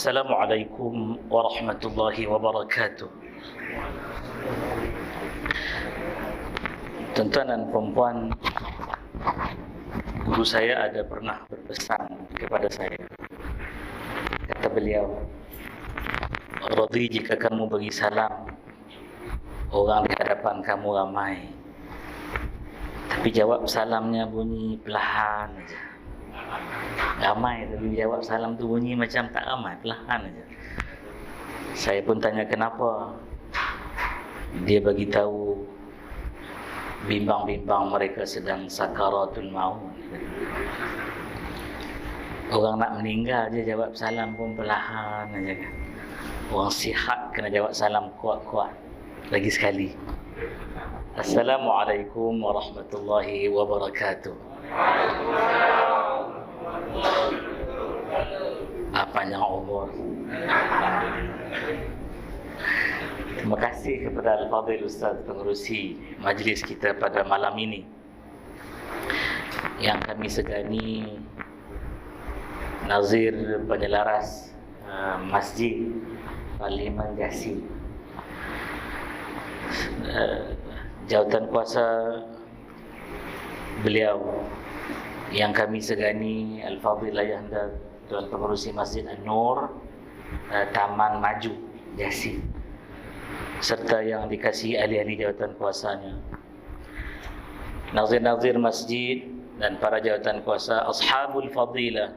Assalamualaikum warahmatullahi wabarakatuh. Tuan-tuan dan puan-puan, guru saya ada pernah berpesan kepada saya. Kata beliau, "Radhi jika kamu bagi salam, orang di hadapan kamu ramai, tapi jawab salamnya bunyi perlahan aja. Ramai tapi jawab salam tu bunyi macam tak ramai, perlahan aja." Saya pun tanya kenapa. Dia bagi tahu bimbang-bimbang mereka sedang sakaratul maut. Orang nak meninggal je jawab salam pun perlahan aja kan. Orang sihat kena jawab salam kuat-kuat. Lagi sekali. Assalamualaikum warahmatullahi wabarakatuh. Panjang umur. Terima kasih kepada Al-Fadhil Ustaz pengerusi majlis kita pada malam ini. Yang kami segani Nazir Penyelaras Masjid Parlimen Jasin, jawatan kuasa beliau yang kami segani Al-Fadhil Ayahanda Tuan Pengerusi Masjid An-Nur Taman Maju Jasin, serta yang dikasihi ahli-ahli jawatan kuasanya, nazir-nazir masjid dan para jawatan kuasa, ashabul fadilah,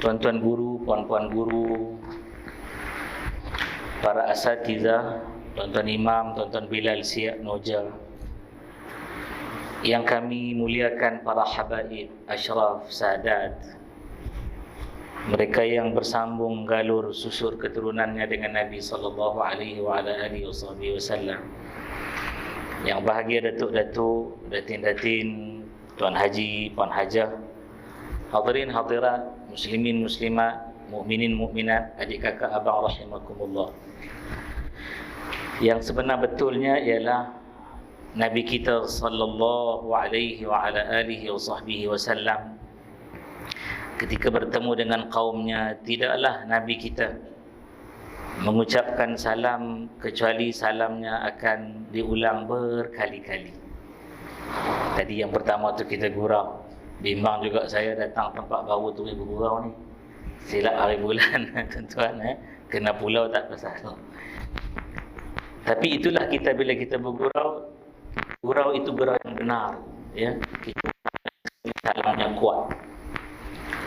tuan-tuan guru, puan-puan guru, para asatizah, tuan-tuan imam, tuan-tuan Bilal Siap Noja, yang kami muliakan para habaib, asyraf, sadat, mereka yang bersambung galur susur keturunannya dengan Nabi sallallahu alaihi wa ala alihi wasallam. Yang bahagia datuk-datuk, datin-datin, tuan haji, puan hajah, hadirin hadirat, muslimin muslimat, mukminin mukminat, adik kakak abang rahimakumullah. Yang sebenar betulnya ialah Nabi kita sallallahu alaihi wa ala alihi wasallam ketika bertemu dengan kaumnya, tidaklah Nabi kita mengucapkan salam kecuali salamnya akan diulang berkali-kali. Tadi yang pertama tu kita gurau. Bimbang juga saya datang tempat baru tu bergurau ni. Silap hari bulan tuan-tuan, kena pulau tak pasal. Tapi itulah kita bila kita bergurau, gurau itu gurau yang benar, ya. Kita salam yang kuat.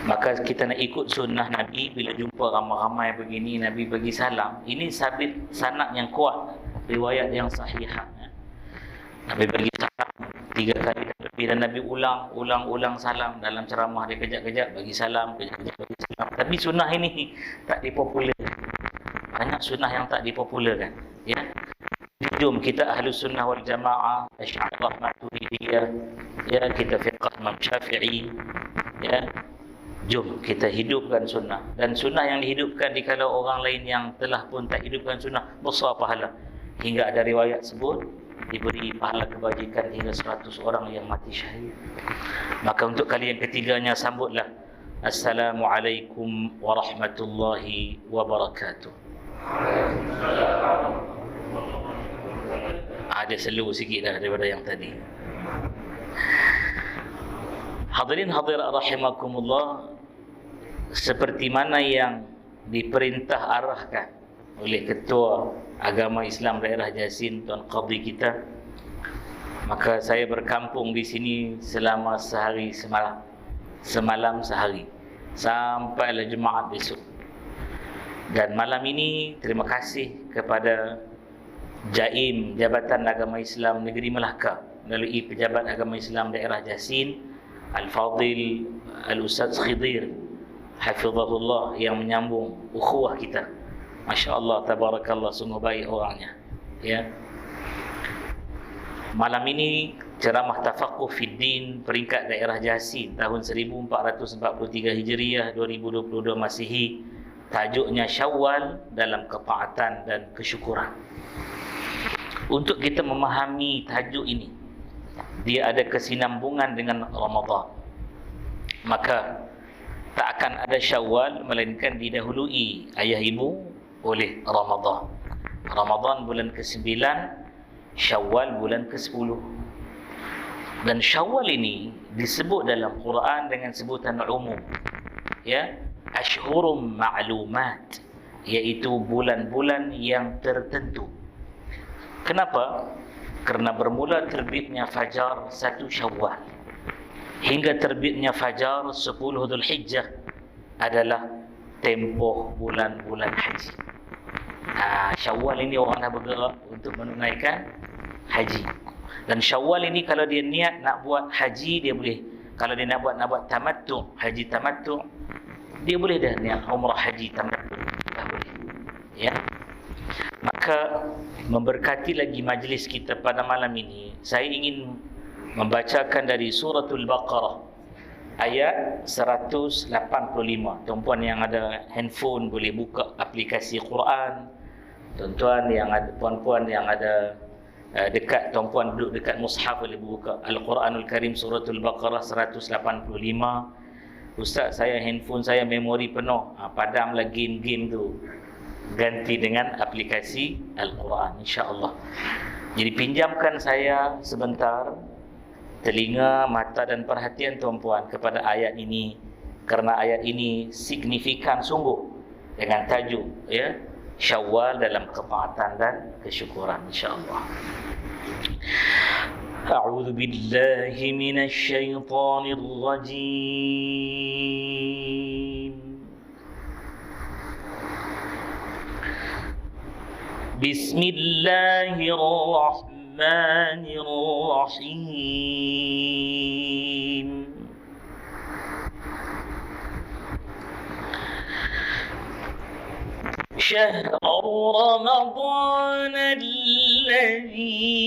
Maka kita nak ikut sunnah Nabi. Bila jumpa ramai-ramai begini, Nabi bagi salam. Ini sabit sanad yang kuat, riwayat yang sahih. Nabi bagi salam 3 kali lebih, dan Nabi ulang salam dalam ceramah dia. Kejap-kejap bagi salam, kejap-kejap bagi salam. Tapi sunnah ini tak dipopular. Banyak sunnah yang tak dipopularkan, ya. Jom kita ahlu sunnah wal jamaah, Asy'ariyah, Maturidiyah, ya, kita fiqh Imam Syafi'i, ya. Jom kita hidupkan sunnah. Dan sunnah yang dihidupkan dikala orang lain yang telah pun tak hidupkan sunnah, besar pahala. Hingga ada riwayat sebut diberi pahala kebajikan hingga 100 orang yang mati syahid. Maka untuk kali yang ketiganya sambutlah Assalamualaikum warahmatullahi wabarakatuh. Ada slow sikit dah daripada yang tadi. Hadirin hadirat rahimakumullah, seperti mana yang diperintah arahkan oleh Ketua Agama Islam Daerah Jasin, Tuan Qadhi kita, maka saya berkampung di sini selama sehari semalam sehari, sampailah Jumaat besok. Dan malam ini terima kasih kepada Jaim Jabatan Agama Islam Negeri Melaka melalui Pejabat Agama Islam Daerah Jasin, Al-Fadhil Al-Ustaz Khidir hafizahullah, yang menyambung ukhuwah kita. Masya Allah, tabarakallah, sungguh baik orangnya, ya. Malam ini ceramah tafaqquh fid din peringkat daerah Jasin tahun 1443 Hijriah, 2022 Masihi. Tajuknya Syawal dalam ketaatan dan kesyukuran. Untuk kita memahami tajuk ini, dia ada kesinambungan dengan Ramadan. Maka tak akan ada Syawal melainkan didahului ayah ibu oleh Ramadan. Ramadan bulan ke-9, Syawal bulan ke-10. Dan Syawal ini disebut dalam Quran dengan sebutan umum, ya, Ashhurum Ma'lumat, iaitu bulan-bulan yang tertentu. Kenapa? Kerana bermula terbitnya fajar 1 Syawal hingga terbitnya fajar 10 Dzulhijjah adalah tempoh bulan-bulan haji. Syawal ini orang dah bergerak untuk menunaikan haji. Dan Syawal ini kalau dia niat nak buat haji, dia boleh. Kalau dia nak buat tamattu', haji tamattu', dia boleh dah niat umrah haji tamattu', dah boleh. Ya. Maka memberkati lagi majlis kita pada malam ini, saya ingin membacakan dari suratul Baqarah ayat 185. Tuan-puan yang ada handphone boleh buka aplikasi Quran. Tuan-puan yang ada dekat, tuan-puan duduk dekat mushaf boleh buka Al-Quranul Karim suratul Baqarah 185. Ustaz, saya handphone saya memori penuh, padamlah game-game tu, ganti dengan aplikasi Al-Quran, insya-Allah. Jadi pinjamkan saya sebentar telinga, mata dan perhatian tuan-puan kepada ayat ini, kerana ayat ini signifikan sungguh dengan tajuk, ya, Syawal dalam ketaatan dan kesyukuran, insya-Allah. A'udzu billahi minasy syaithanir rajim. Bismillahirrahmanirrahim. شهر رمضان الذي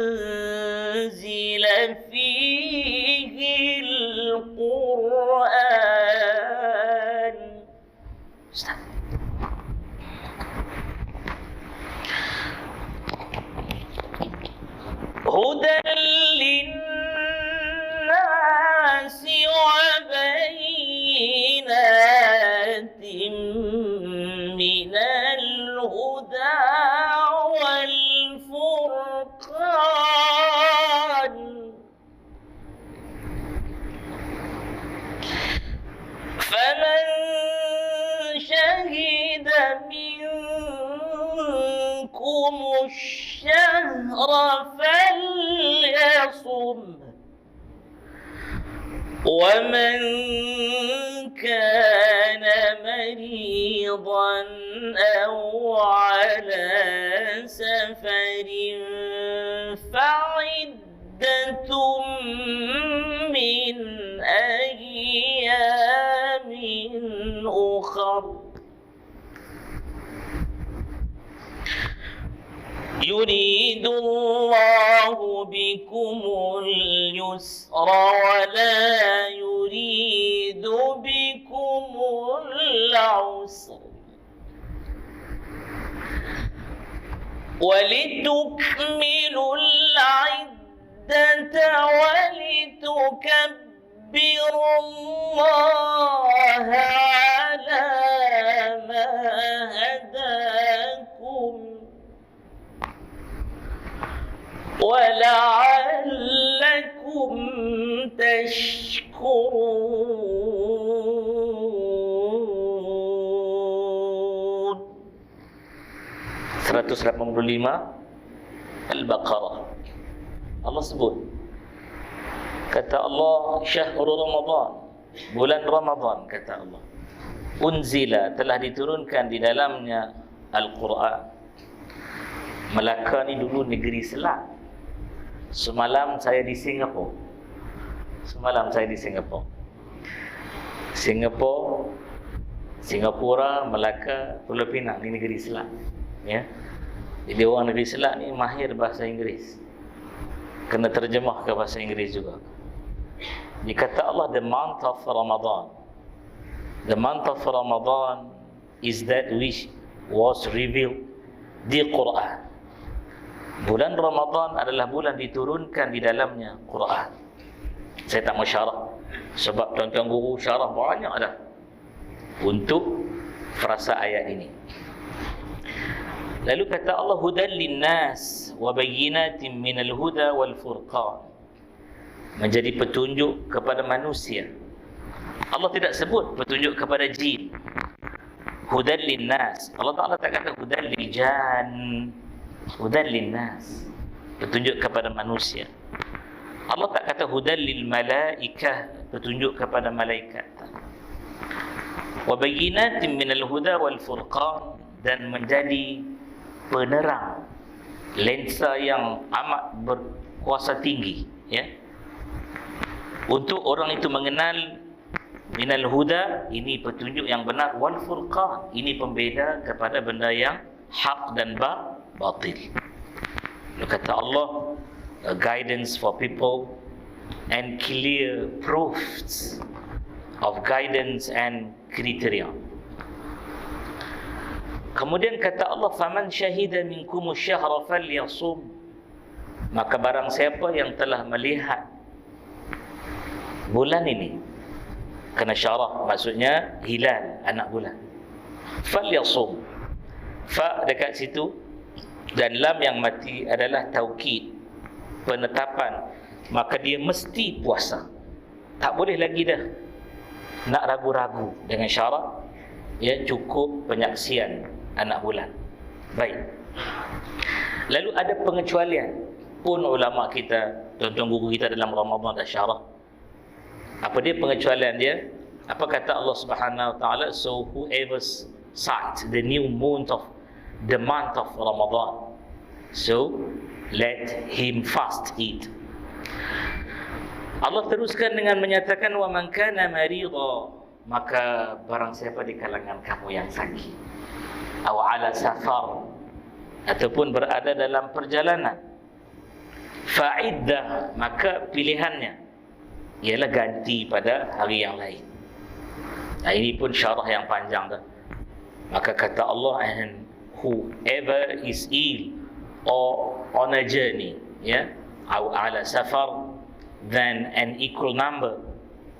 أنزل فيه القرآن. هدى للناس وبينات من الهدى والفرقان، فمن شهد منكم الشهر فليصم، ومن كان مريضا أو على سفر فعدة من أيام أخر. يريد الله بكم اليسر ولا يريد بكم العسر، ولتكملوا العدة ولتكبروا الله على ما هداكم ولعلكم تشكرون. 185 Al-Baqarah. Allah sebut, kata Allah, syahrul Ramadan, bulan Ramadan, kata Allah, unzila, telah diturunkan di dalamnya Al-Quran. Melaka ni dulu negeri Selat. Semalam saya di Singapura. Singapura, Melaka, Pulau Pinang ni negeri Selat. Ya. Jadi orang negeri Selat ni mahir bahasa Inggeris. Kena terjemah ke bahasa Inggeris juga. Dia kata Allah, the month of Ramadan. The month of Ramadan is that which was revealed di Quran. Bulan Ramadan adalah bulan diturunkan di dalamnya Quran. Saya tak mau syarah. Sebab tuan-tuan guru syarah banyak dah untuk frasa ayat ini. Lalu kata Allah, hudan linnas wa bayyinatin minal huda wal furqan, menjadi petunjuk kepada manusia. Allah tidak sebut petunjuk kepada jin. Hudan linnas, Allah Ta'ala tak kata hudan lil jan. Hudan linnas, petunjuk kepada manusia. Allah tak kata hudan lil malaikah, petunjuk kepada malaikat. Wa bayyinatin minal huda wal furqan, dan menjadi penerang, lensa yang amat berkuasa tinggi, ya, untuk orang itu mengenal. Minal huda, ini petunjuk yang benar, wal furqan, ini pembeda kepada benda yang hak dan batil. Lalu kata Allah, a guidance for people and clear proofs of guidance and criteria. Kemudian kata Allah, faman syahida minkum asyhara falyasum, maka barang siapa yang telah melihat bulan ini, kena syarah maksudnya hilal, anak bulan, falyasum, fa dekat situ dan lam yang mati adalah taukid, penetapan, maka dia mesti puasa. Tak boleh lagi dah nak ragu-ragu dengan syarat, ya, cukup penyaksian anak bulan. Baik. Lalu ada pengecualian pun ulama kita, tuan-tuan guru kita dalam Ramadan dah syarah. Apa dia pengecualian dia? Apa kata Allah Subhanahu wa taala? So whoever sights the new moon of the month of Ramadan, so let him fast it. Allah teruskan dengan menyatakan, wa man kana marida, maka barang siapa di kalangan kamu yang sakit, aw ala safar, ataupun berada dalam perjalanan, fa'iddah, maka pilihannya ialah ganti pada hari yang lain. Nah, ini pun syarah yang panjang dah. Maka kata Allah, and whoever is ill or on a journey, ya, aw ala safar, then an equal number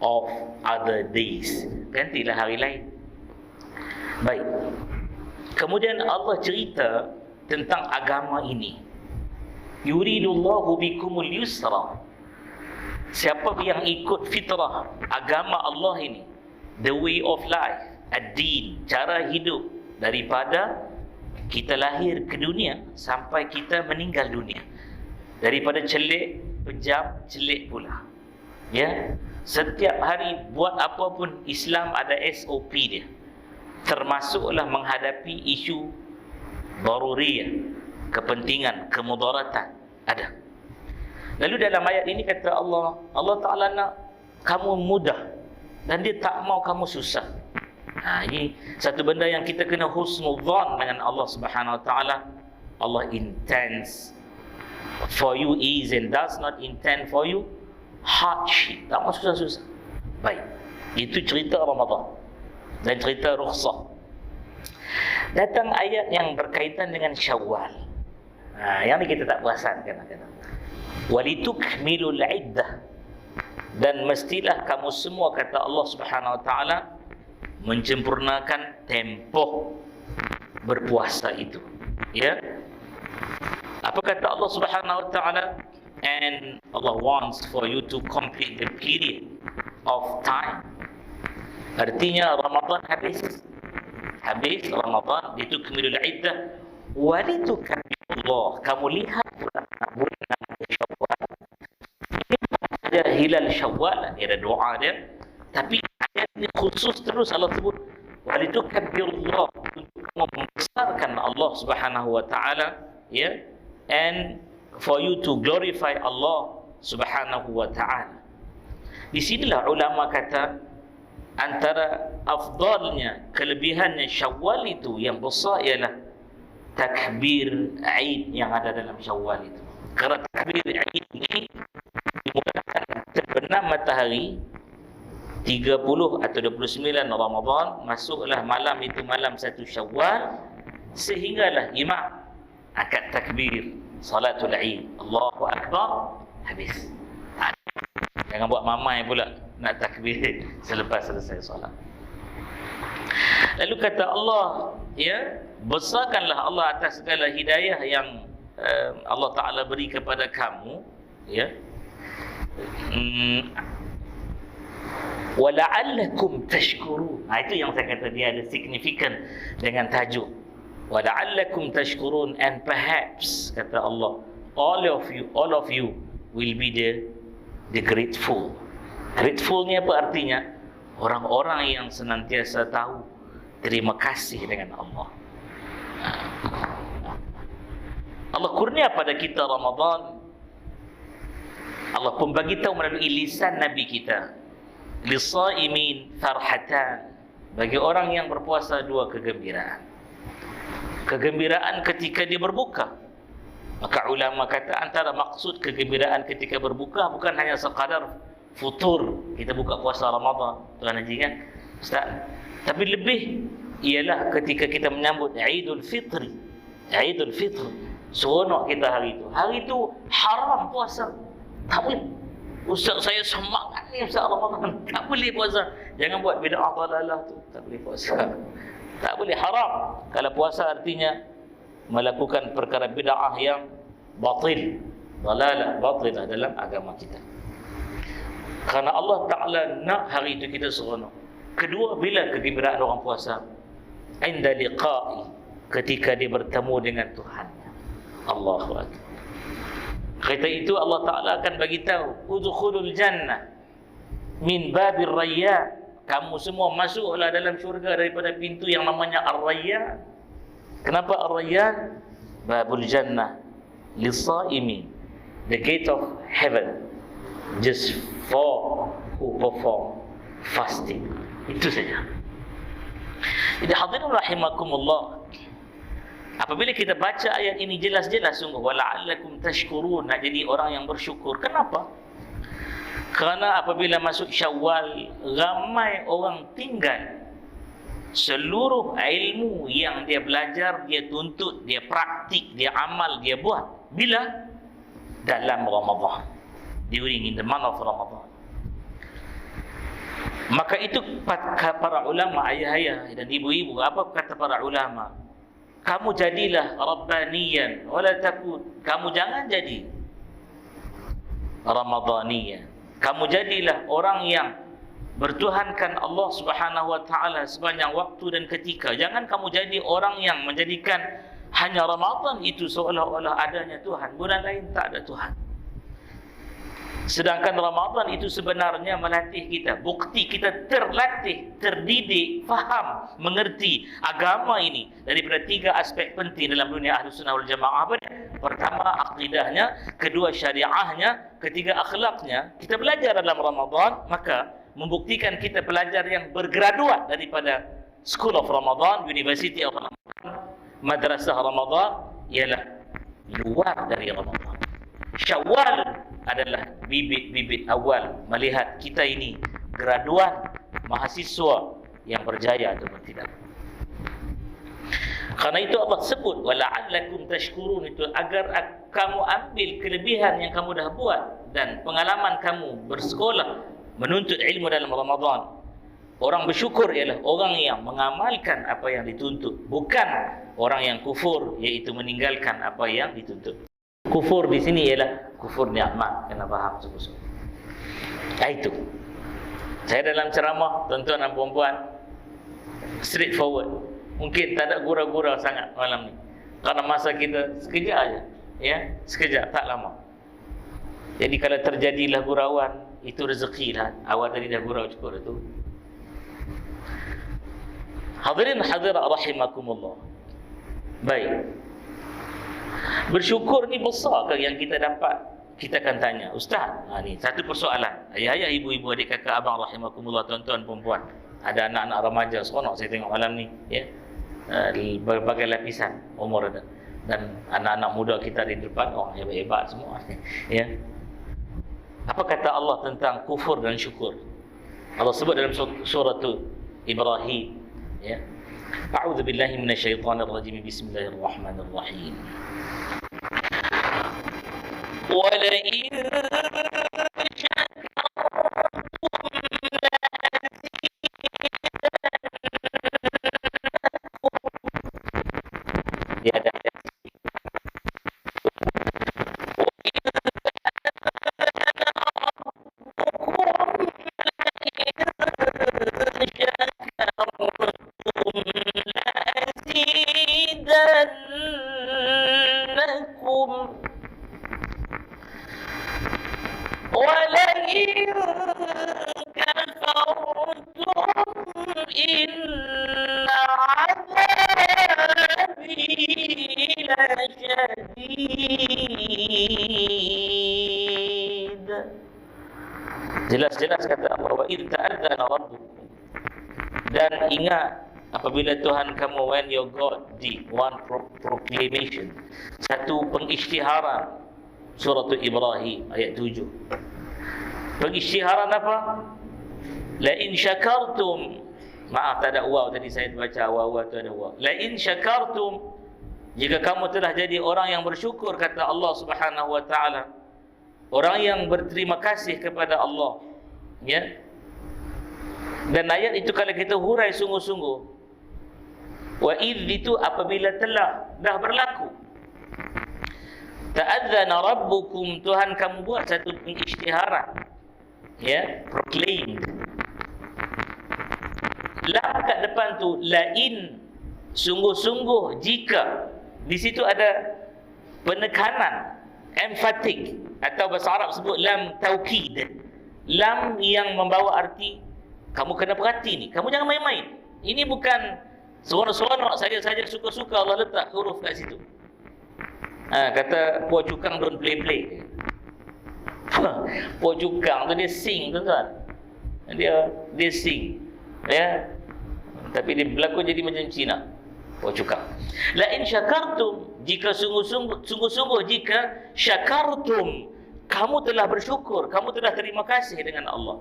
of other days, gantilah hari lain. Baik. Kemudian Allah cerita tentang agama ini. Yuridullahu bikumul yusra. Siapa yang ikut fitrah agama Allah ini, the way of life, ad-din, cara hidup, daripada kita lahir ke dunia sampai kita meninggal dunia, daripada celik, pejam, celik pula, ya, setiap hari buat apa pun, Islam ada SOP dia, termasuklah menghadapi isu daruriyah, kepentingan, kemudaratan, ada. Lalu dalam ayat ini kata Allah, Allah Ta'ala nak kamu mudah dan dia tak mau kamu susah. Ini satu benda yang kita kena husnudzan dengan Allah Subhanahu Wa Ta'ala. Allah intends for you ease and does not intend for you hardship. Tak mau susah-susah. Baik, itu cerita Ramadan dan cerita rukhsah. Datang ayat yang berkaitan dengan Syawal. Yang ni kita tak perasan kadang-kadang. Walitukmilul iddah, dan mestilah kamu semua, kata Allah Subhanahu wa taala, menyempurnakan tempoh berpuasa itu, ya. Apa kata Allah Subhanahu wa taala? And Allah wants for you to complete the period of time. Artinya Ramadan habis Ramadan, ditukmilul iddah walitukmilullah, kamu lihat bulan Syawal. Ini ada hilal Syawal, ada doa dia, tapi ayat ini khusus terus Allah sebut walitukbirullah, untuk kamu membesarkan Allah Subhanahu wa taala, ya, and for you to glorify Allah Subhanahu wa taala. Di sinilah ulama kata antara afdalnya, kelebihannya Syawal itu yang besar ialah takbir Aid yang ada dalam Syawal itu. Kerana takbir Aid ini dimulakan terbenam matahari 30 atau 29 Ramadan, masuklah malam itu malam 1 Syawal, sehinggalah imam angkat takbir salatul Aid, Allahu Akbar, habis. Jangan buat mamai pula. nak takbir selepas selesai solat. Lalu kata Allah, ya, besarkanlah Allah atas segala hidayah yang Allah Ta'ala beri kepada kamu, ya. Wala'allakum tashkurun. Itu yang saya kata dia ada signifikan dengan tajuk wala'allakum tashkurun, and perhaps, kata Allah, all of you will be the grateful. Grateful ni apa artinya? Orang-orang yang senantiasa tahu terima kasih dengan Allah. Allah kurnia pada kita Ramadan. Allah pun bagi tahu melalui lisan Nabi kita, lisaimin farhatan, bagi orang yang berpuasa dua kegembiraan. Kegembiraan ketika dia berbuka. Maka ulama kata antara maksud kegembiraan ketika berbuka bukan hanya sekadar futur, kita buka puasa Ramadan, Tuan Haji kan, Ustaz, tapi lebih ialah ketika kita menyambut Aidul Fitri. Aidul Fitri, seronok kita hari itu. Hari itu haram puasa. Tak boleh. Ustaz, saya semangat ni Ustaz Ramadan, tak boleh puasa. Jangan buat bid'ah dalalah tu. Tak boleh puasa. Tak boleh, haram. Kalau puasa artinya melakukan perkara bid'ah yang batil, dalalah, batilah dalam agama kita. Kerana Allah Ta'ala nak hari itu kita seronok. Kedua, bila kegembiraan orang puasa? Inda liqa'i, ketika dia bertemu dengan Tuhannya. Allahu Akbar. Kata itu Allah Ta'ala akan bagi tahu, udkhulul jannah min babir rayyan. Kamu semua masuklah dalam syurga daripada pintu yang namanya Ar-Rayyan. Kenapa Ar-Rayyan? Babul jannah lisaimin, the gate of heaven, just for who perform fasting. Itu saja. Jadi hadirin rahimakumullah, apabila kita baca ayat ini jelas-jelas sungguh, wala'allakum tashkurun, nak jadi orang yang bersyukur. Kenapa? Kerana apabila masuk Syawal, ramai orang tinggal seluruh ilmu yang dia belajar, dia tuntut, dia praktik, dia amal, dia buat. Bila? Dalam Ramadan, during in the month of Ramadan. Maka itu para ulama, ayah-ayah dan ibu-ibu, apa kata para ulama? Kamu jadilah rabbaniyan wala takun. Kamu jangan jadi ramadaniyan. Kamu jadilah orang yang bertuhankan Allah Subhanahu wa taala sepanjang waktu dan ketika. Jangan kamu jadi orang yang menjadikan hanya Ramadan itu seolah-olah adanya Tuhan, bulan lain tak ada Tuhan. Sedangkan Ramadan itu sebenarnya melatih kita, bukti kita terlatih, terdidik, faham, mengerti agama ini daripada tiga aspek penting dalam dunia Ahlus Sunnah wal Jamaah. Apa dia? Pertama, akidahnya, kedua, syariahnya, ketiga, akhlaknya. Kita belajar dalam Ramadan, maka membuktikan kita pelajar yang bergraduat daripada School of Ramadan, University of Ramadan, Madrasah Ramadan, ialah luar dari Ramadan. Syawal adalah bibit-bibit awal melihat kita ini graduan, mahasiswa yang berjaya atau tidak. Karena itu Allah sebut wala'allakum tashkurun, itu agar kamu ambil kelebihan yang kamu dah buat dan pengalaman kamu bersekolah, menuntut ilmu dalam Ramadan. Orang bersyukur ialah orang yang mengamalkan apa yang dituntut, bukan orang yang kufur, iaitu meninggalkan apa yang dituntut. Kufur di sini ialah kufur nikmat, kena faham sungguh-sungguh. Itu. Saya dalam ceramah, tuan-tuan dan puan-puan, straightforward. Mungkin tak ada gurau-gurau sangat malam ni. Karena masa kita sekejap aja, ya, sekejap, tak lama. Jadi kalau terjadilah gurauan, itu rezeki lah. Awak tadi dah gurau cukup itu. Hadirin hadirat rahimakumullah. Baik. Bersyukur ni besar ke yang kita dapat? Kita akan tanya, Ustaz, ni satu persoalan. Ayah-ayah, ibu-ibu, adik kakak, abang rahimakumullah, tuan-tuan, perempuan. Ada anak-anak remaja, seronok saya tengok malam ni, ya. Berbagai lapisan umur ada. Dan anak-anak muda kita di depan, orang hebat-hebat semua. Ya. Apa kata Allah tentang kufur dan syukur? Allah sebut dalam surah Ibrahim, ya. A'udzu billahi minasyaitonir rajim. Bismillahirrahmanirrahim. Wa la in syakartum أزيدنكم ولئن كفرتم إن عذابي لشديد. Jelas-jelas kata Allah, wa idh ta'adzana rabbukum. Dan ingat apabila Tuhan kamu, when your God did one proclamation, satu pengisytiharan, surah Ibrahim ayat 7. Pengisytiharan apa? La in syakartum, maaf tak ada waw tadi, saya baca waw tu ada waw. La in syakartum, jika kamu telah jadi orang yang bersyukur, kata Allah Subhanahu wa taala, orang yang berterima kasih kepada Allah, ya. Dan ayat itu kalau kita hurai sungguh-sungguh, wa idh itu apabila telah dah berlaku, ta'adzana rabbukum, Tuhan kamu buat satu pengisytiharan, ya, proclaimed. Lam kat depan tu lain, sungguh-sungguh, jika. Di situ ada penekanan, emphatic, atau bahasa Arab sebut lam taukid. Lam yang membawa arti kamu kena perhati ni, kamu jangan main-main. Ini bukan seronok-seronok saja suka-suka Allah letak huruf kat situ. Kata Puan Cukang don't play-play. Puan Cukang tu dia sing, tuan-tuan. Dia sing, ya. Tapi dia berlaku jadi macam Cina. Puan Cukang. La in syakartum, jika sungguh-sungguh jika syakartum, kamu telah bersyukur, kamu telah terima kasih dengan Allah.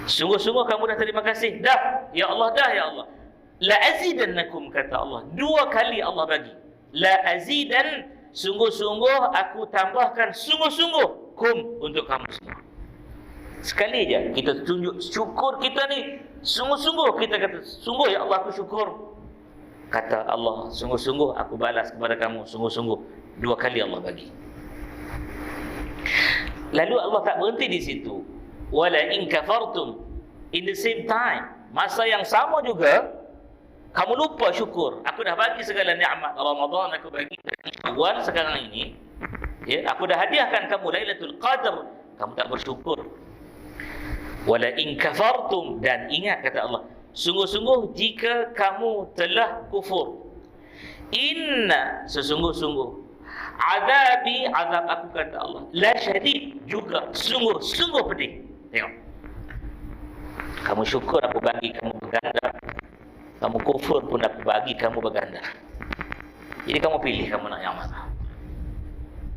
Sungguh-sungguh kamu dah terima kasih, dah, ya Allah, dah, ya Allah. La azidannakum, kata Allah. 2 kali Allah bagi. La azidan, sungguh-sungguh aku tambahkan, sungguh-sungguh kum, untuk kamu semua. Sekali je kita tunjuk syukur kita ni, sungguh-sungguh kita kata, sungguh ya Allah aku syukur. Kata Allah, sungguh-sungguh aku balas kepada kamu, sungguh-sungguh. 2 kali Allah bagi. Lalu Allah tak berhenti di situ. Wala in kafartum, in the same time, masa yang sama juga kamu lupa syukur. Aku dah bagi segala nikmat Ramadan, aku bagi Syawal sekarang ini, ya, aku dah hadiahkan kamu Lailatul Qadar, kamu tak bersyukur. Wala in kafartum, dan ingat kata Allah, sungguh-sungguh jika kamu telah kufur, inna, sesungguh-sungguh, azabi, azab aku, kata Allah, la syadid, juga sungguh-sungguh pedih. Tengok, kamu syukur aku bagi kamu berganda, kamu kufur pun aku bagi kamu berganda. Jadi kamu pilih kamu nak yang mana.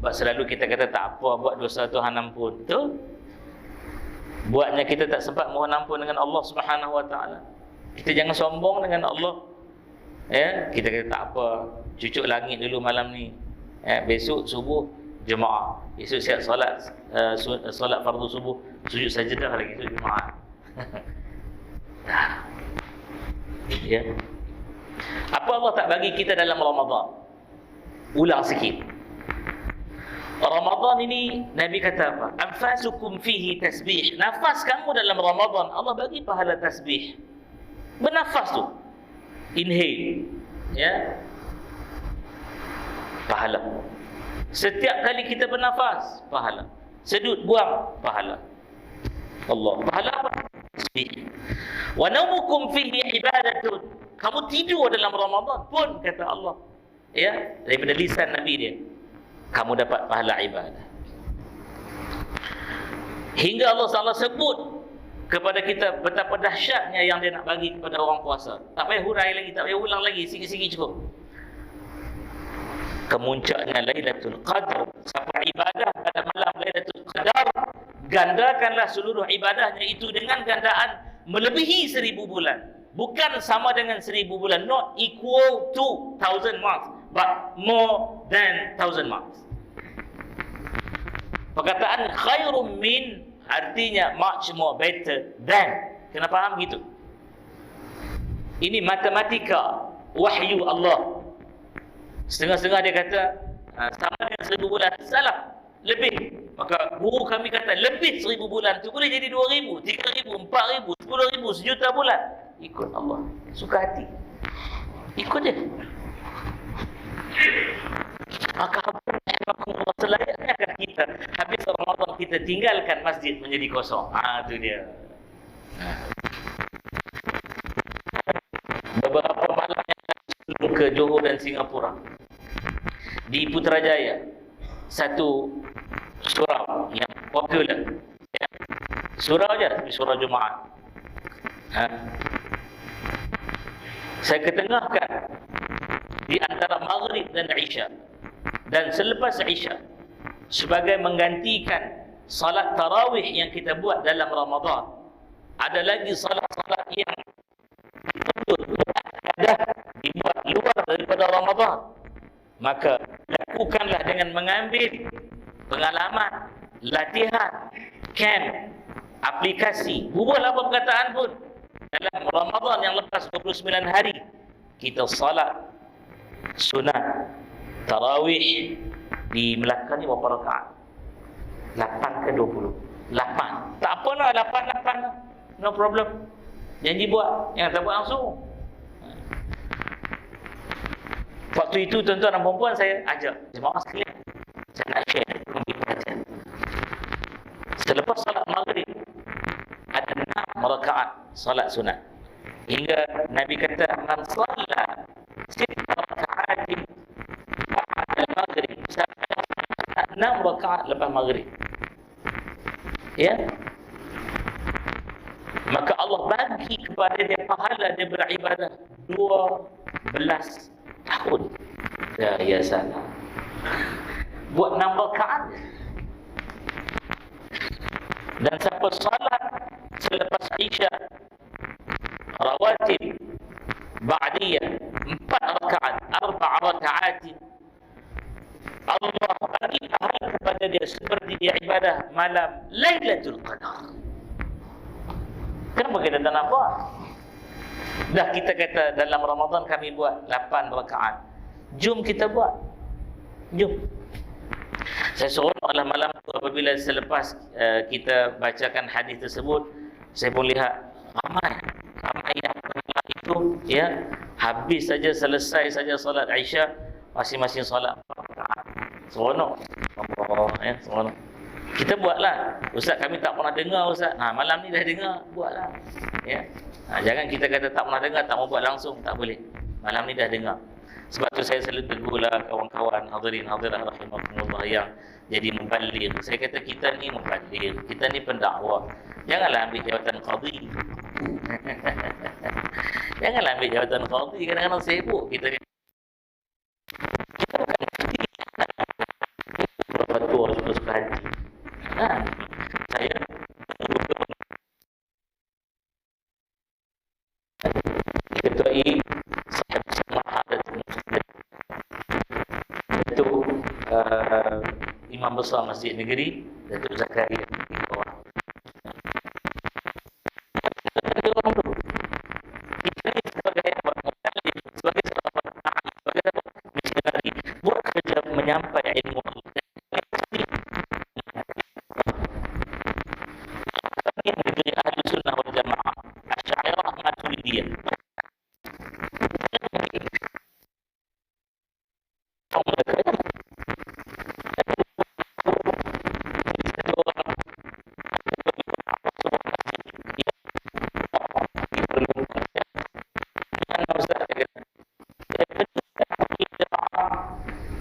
Sebab selalu kita kata tak apa, buat dosa Tuhan ampun. Betul? Buatnya kita tak sempat mohon ampun dengan Allah Subhanahu wa taala. Kita jangan sombong dengan Allah. Ya, kita kata tak apa, cucuk langit dulu malam ni. Ya, besok subuh jemaah. Esok siap solat solat fardu subuh, sujud sajdah lagi tu jemaah. Ya. Apa Allah tak bagi kita dalam Ramadan? Ulang sikit. Ramadan ini Nabi kata apa? Anfasukum fihi tasbih. Nafas kamu dalam Ramadan Allah bagi pahala tasbih. Bernafas tu, inhale, ya, pahala. Setiap kali kita bernafas, pahala. Sedut, buang, pahala. Allah, pahala apa? Tasbih. Wa naumukum fihi ibadatun. Kamu tidur dalam Ramadan pun, kata Allah, ya, daripada lisan Nabi dia, kamu dapat pahala ibadah. Hingga Allah SWT sebut kepada kita betapa dahsyatnya yang dia nak bagi kepada orang puasa. Tak payah hurai lagi, tak payah ulang lagi, sikit-sikit cukup. Kemuncaknya Lailatul Qadar, siapa ibadah pada malam Lailatul Qadar, gandakanlah seluruh ibadahnya itu dengan gandaan melebihi 1000 bulan. Bukan sama dengan 1000 bulan, not equal to 1000 months, but more than 1000 months. Perkataan khairum min artinya much more, better than. Kena faham gitu. Ini matematika wahyu Allah. Setengah-setengah dia kata sama dengan 1000 bulan. Salah, lebih. Maka guru kami kata lebih 1000 bulan tu boleh jadi 2000, 3000, 4000, 10000, sejuta bulan. Ikut Allah, suka hati, ikut dia. Maka Allah selayaknya kan kita habis Ramadan kita tinggalkan masjid menjadi kosong. Itu dia. Beberapa malam yang ke Johor dan Singapura, di Putrajaya, satu surau yang popular, ya. Surau aja, tapi surau Jumaat. Saya ketengahkan di antara Maghrib dan Isya, dan selepas Isya, sebagai menggantikan salat tarawih yang kita buat dalam Ramadan. Ada lagi salat-salat yang ada dibuat luar daripada Ramadan. Maka lakukanlah dengan mengambil pengalaman, latihan, camp, aplikasi. Bubuhlah apa perkataan pun. Dalam Ramadan yang lepas 29 hari, kita salat sunat tarawih di Melaka ni berapa rakaat? 8 ke 20? 8. Tak apa lah, 8. No problem. Janji buat. Yang tak buat langsung. Waktu itu tuan-tuan dan perempuan saya ajak jemaah sekalian. Saya nak share ambil perhatian. Selepas salat maghrib ada 6 rakaat salat sunat. Hingga Nabi kata man shalla 6 rakaatin ba'da maghrib, 6 rakaat lepas maghrib. Ya. Maka Allah bagi kepada dia pahala dia beribadah 12 tahun. Ya salah. Buat 6 rakaat. Dan siapa salat selepas Isya rawatib ba'diyah 4 rakaat, 4 rakaat, Allah bagi pahala kepada dia seperti dia ibadah malam Lailatul Qadar. Kenapa kita tak nak buat? Dah kita kata dalam Ramadan kami buat 8 rakaat. Jom kita buat. Jom. Saya seronoklah malam tu apabila selepas kita bacakan hadis tersebut, saya pun lihat ramai yang malam itu, ya, habis saja, selesai saja solat Isya, masing-masing solat 4 rakaat. Seronok. Allah, ya, seronok. Kita buatlah. Ustaz, kami tak pernah dengar, Ustaz. Malam ni dah dengar, buatlah. Ya. Jangan kita kata tak pernah dengar, tak mau buat langsung, tak boleh. Malam ni dah dengar. Sebab tu saya selalu tegurlah kawan-kawan hadirin hadirat rahimakumullah yang jadi muballigh. Saya kata kita ni muballigh, kita ni pendakwah. Janganlah ambil jawatan qadhi. Janganlah ambil jawatan qadhi, kadang-kadang sibuk kita ni. Kita bukan qadhi. Berapa tua suka hati. Saya ketuai sahib jemaah itu imam besar Masjid Negeri Datuk Zakaria di bawah. Kita ni sebagai sebagai seorang missionary buat kerja menyampaikan ilmu Allah. Ini menjadi ahli sunnah wal jamaah, Asy'ariyah Maturidiyah.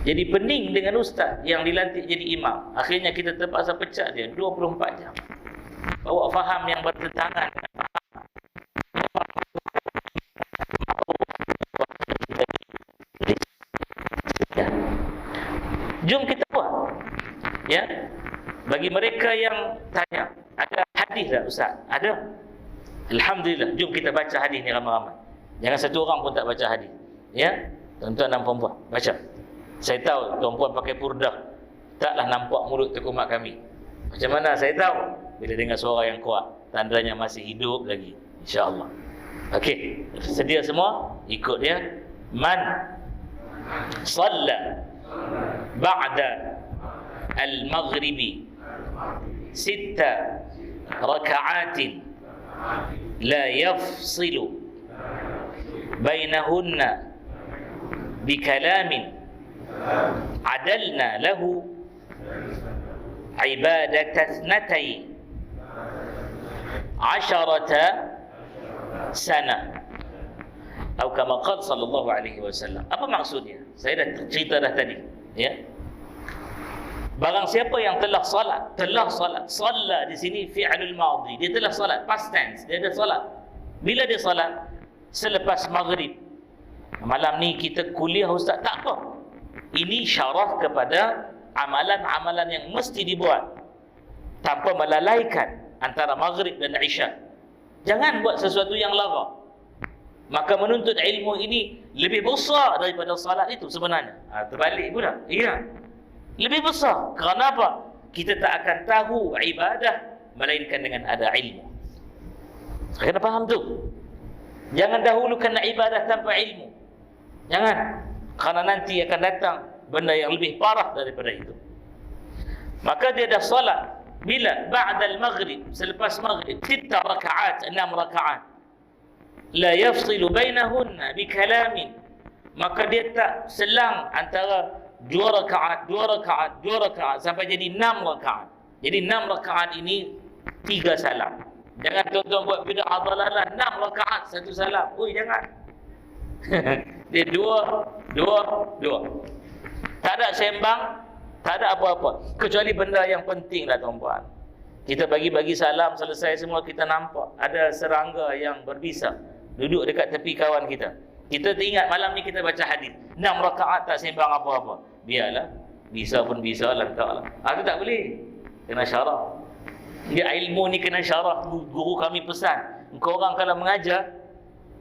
Jadi pening dengan ustaz yang dilantik jadi imam. Akhirnya kita terpaksa pecat dia 24 jam. Bawa faham yang bertentangan dengan faham. Jom kita buat. Ya. Bagi mereka yang tanya, ada hadis tak ustaz? Ada. Alhamdulillah, jom kita baca hadis ni ramai-ramai. Jangan satu orang pun tak baca hadis. Ya. Tuan-tuan dan puan-puan, baca. Saya tahu tuan-puan pakai purdah, taklah nampak mulut terkumat kami. Macam mana saya tahu? Bila dengar suara yang kuat, tandanya masih hidup lagi, insya-Allah. Okey, sedia semua? Ikut dia. Man shalla ba'da al-maghribi 6 raka'atin la yafsilu bainahunna bikalamin adalna lahu ibadat thnatay asharata sana atau kama qala sallallahu alaihi wasallam. Apa maksudnya? Saya dah cerita dah tadi, ya. Barang siapa yang telah salat, salla di sini fi'lul madhi, dia telah salat, past tense, dia dah salat. Bila dia salat? Selepas maghrib. Malam ni kita kuliah ustaz, tak apa. Ini syarah kepada amalan-amalan yang mesti dibuat tanpa melalaikan antara maghrib dan isya. Jangan buat sesuatu yang lara. Maka menuntut ilmu ini lebih besar daripada salat itu sebenarnya. Terbalik pula. Ya. Lebih besar. Kerana apa? Kita tak akan tahu ibadah melainkan dengan ada ilmu. Kena faham tu. Jangan dahulukan ibadah tanpa ilmu. Jangan. Kerana nanti akan datang benda yang lebih parah daripada itu. Maka dia dah salat. Bila? Ba'da al-maghrib. Selepas maghrib. 6 rakaat. La yafsilu bainahunna bikalamin. Maka dia tak selang antara 2 rakaat sampai jadi 6 rakaat. Jadi 6 rakaat ini 3 salam. Jangan tuan-tuan buat bid'ah dalalah 6 rakaat 1 salam. Oi, jangan. Dia 2. Tak ada sembang, tak ada apa-apa. Kecuali benda yang penting lah tuan-tuan. Kita bagi-bagi salam, selesai semua kita nampak ada serangga yang berbisa duduk dekat tepi kawan kita. Kita teringat malam ni kita baca hadis 6 rakaat tak sembang apa-apa. Biarlah, bisa pun bisa lah, taklah. Itu tak boleh. Kena syarah. Dia ilmu ni kena syarah. Guru kami pesan, engkau orang kalau mengajar,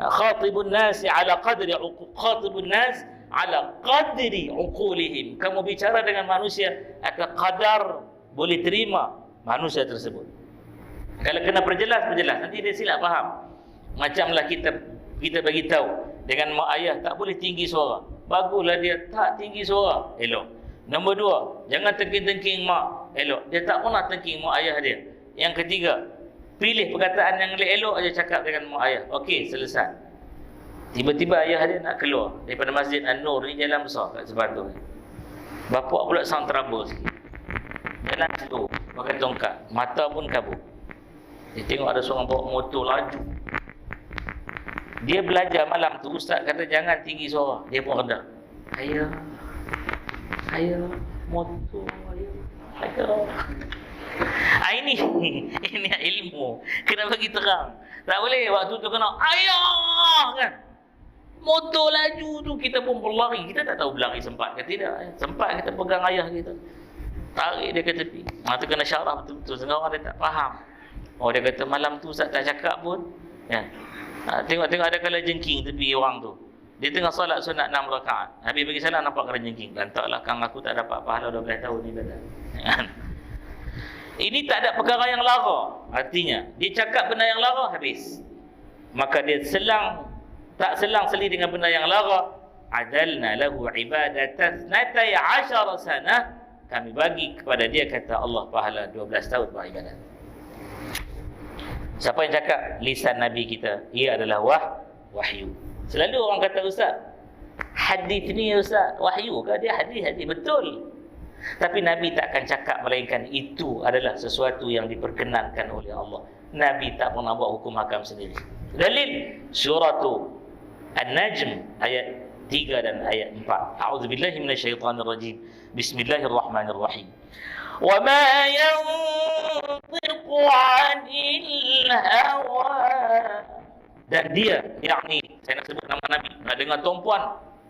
khatibun nas ala qadri uqulihim. Kamu bicara dengan manusia atas kadar boleh terima manusia tersebut. Kalau kena perjelas. Nanti dia silap faham. Macamlah kita bagi tahu dengan mak ayah tak boleh tinggi suara. Baguslah dia tak tinggi suara. Elok. Nombor 2, jangan tengking-tengking mak. Elok. Dia tak pernah tengking mak ayah dia. Yang ketiga, pilih perkataan yang elok aja cakap dengan mak ayah. Okey, selesai. Tiba-tiba ayah dia nak keluar daripada Masjid An-Nur ni, jalan besar kat Sebatu ni. Bapak pula sound trouble sikit. Jalan situ pakai tongkat, mata pun kabur. Dia tengok ada seorang bawa motor laju. Dia belajar malam tu, ustaz kata jangan tinggi suara. Dia pun rendah. Ayah, motor, ayah. Ini ilmu. Kena bagi terang. Tak boleh waktu tu kena ayah kan. Motor laju tu kita pun berlari. Kita tak tahu berlari sempat ke tidak. Sempat kita pegang ayah kita, tarik dia ke tepi. Tu kena syarah betul-betul. Setengah orang dia tak faham. Dia kata malam tu ustaz tak cakap pun. Ya. Tengok ada kala jengking tepi orang tu. Dia tengah solat sunat 6 rakaat. Habis bagi salam nampak kala jengking. Lantaklah kang aku tak dapat pahala 12 tahun ni kata. Ini tak ada perkara yang lara. Artinya dia cakap benda yang lara, habis. Maka dia tak selang seli dengan benda yang lara. Adalna lahu ibadatan 12 sana. Kami bagi kepada dia, kata Allah, pahala 12 tahun beribadat. Siapa yang cakap? Lisan Nabi kita. Ia adalah wahyu. Selalu orang kata, ustaz, hadis ni ustaz, wahyu ke? Dia hadis. Betul. Tapi Nabi tak akan cakap melainkan itu adalah sesuatu yang diperkenankan oleh Allah. Nabi tak pernah buat hukum hakam sendiri. Dalil surah An-Najm ayat 3 dan ayat 4. A'udzubillahi minasyaitonirrajim. Bismillahirrahmanirrahim. Wa ma yantiqu 'anil hawa. Dan dia, yakni saya nak sebut nama Nabi, nak dengar tuan-puan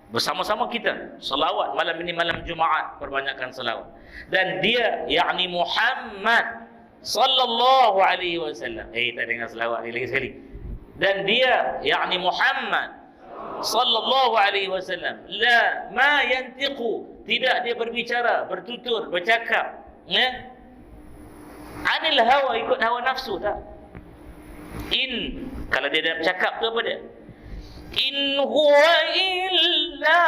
bersama-sama kita selawat malam ini, malam Jumaat, perbanyakkan selawat. Dan dia, yakni Muhammad sallallahu alaihi wasallam. Tak dengar selawat ni lagi sekali. Dan dia, yakni Muhammad sallallahu alaihi wasallam, la ma yantiqu, tidak dia berbicara, bertutur, bercakap, anil hawa, ikut hawa nafsu, tak. Kalau dia dah bercakap tu apa dia? In huwa illa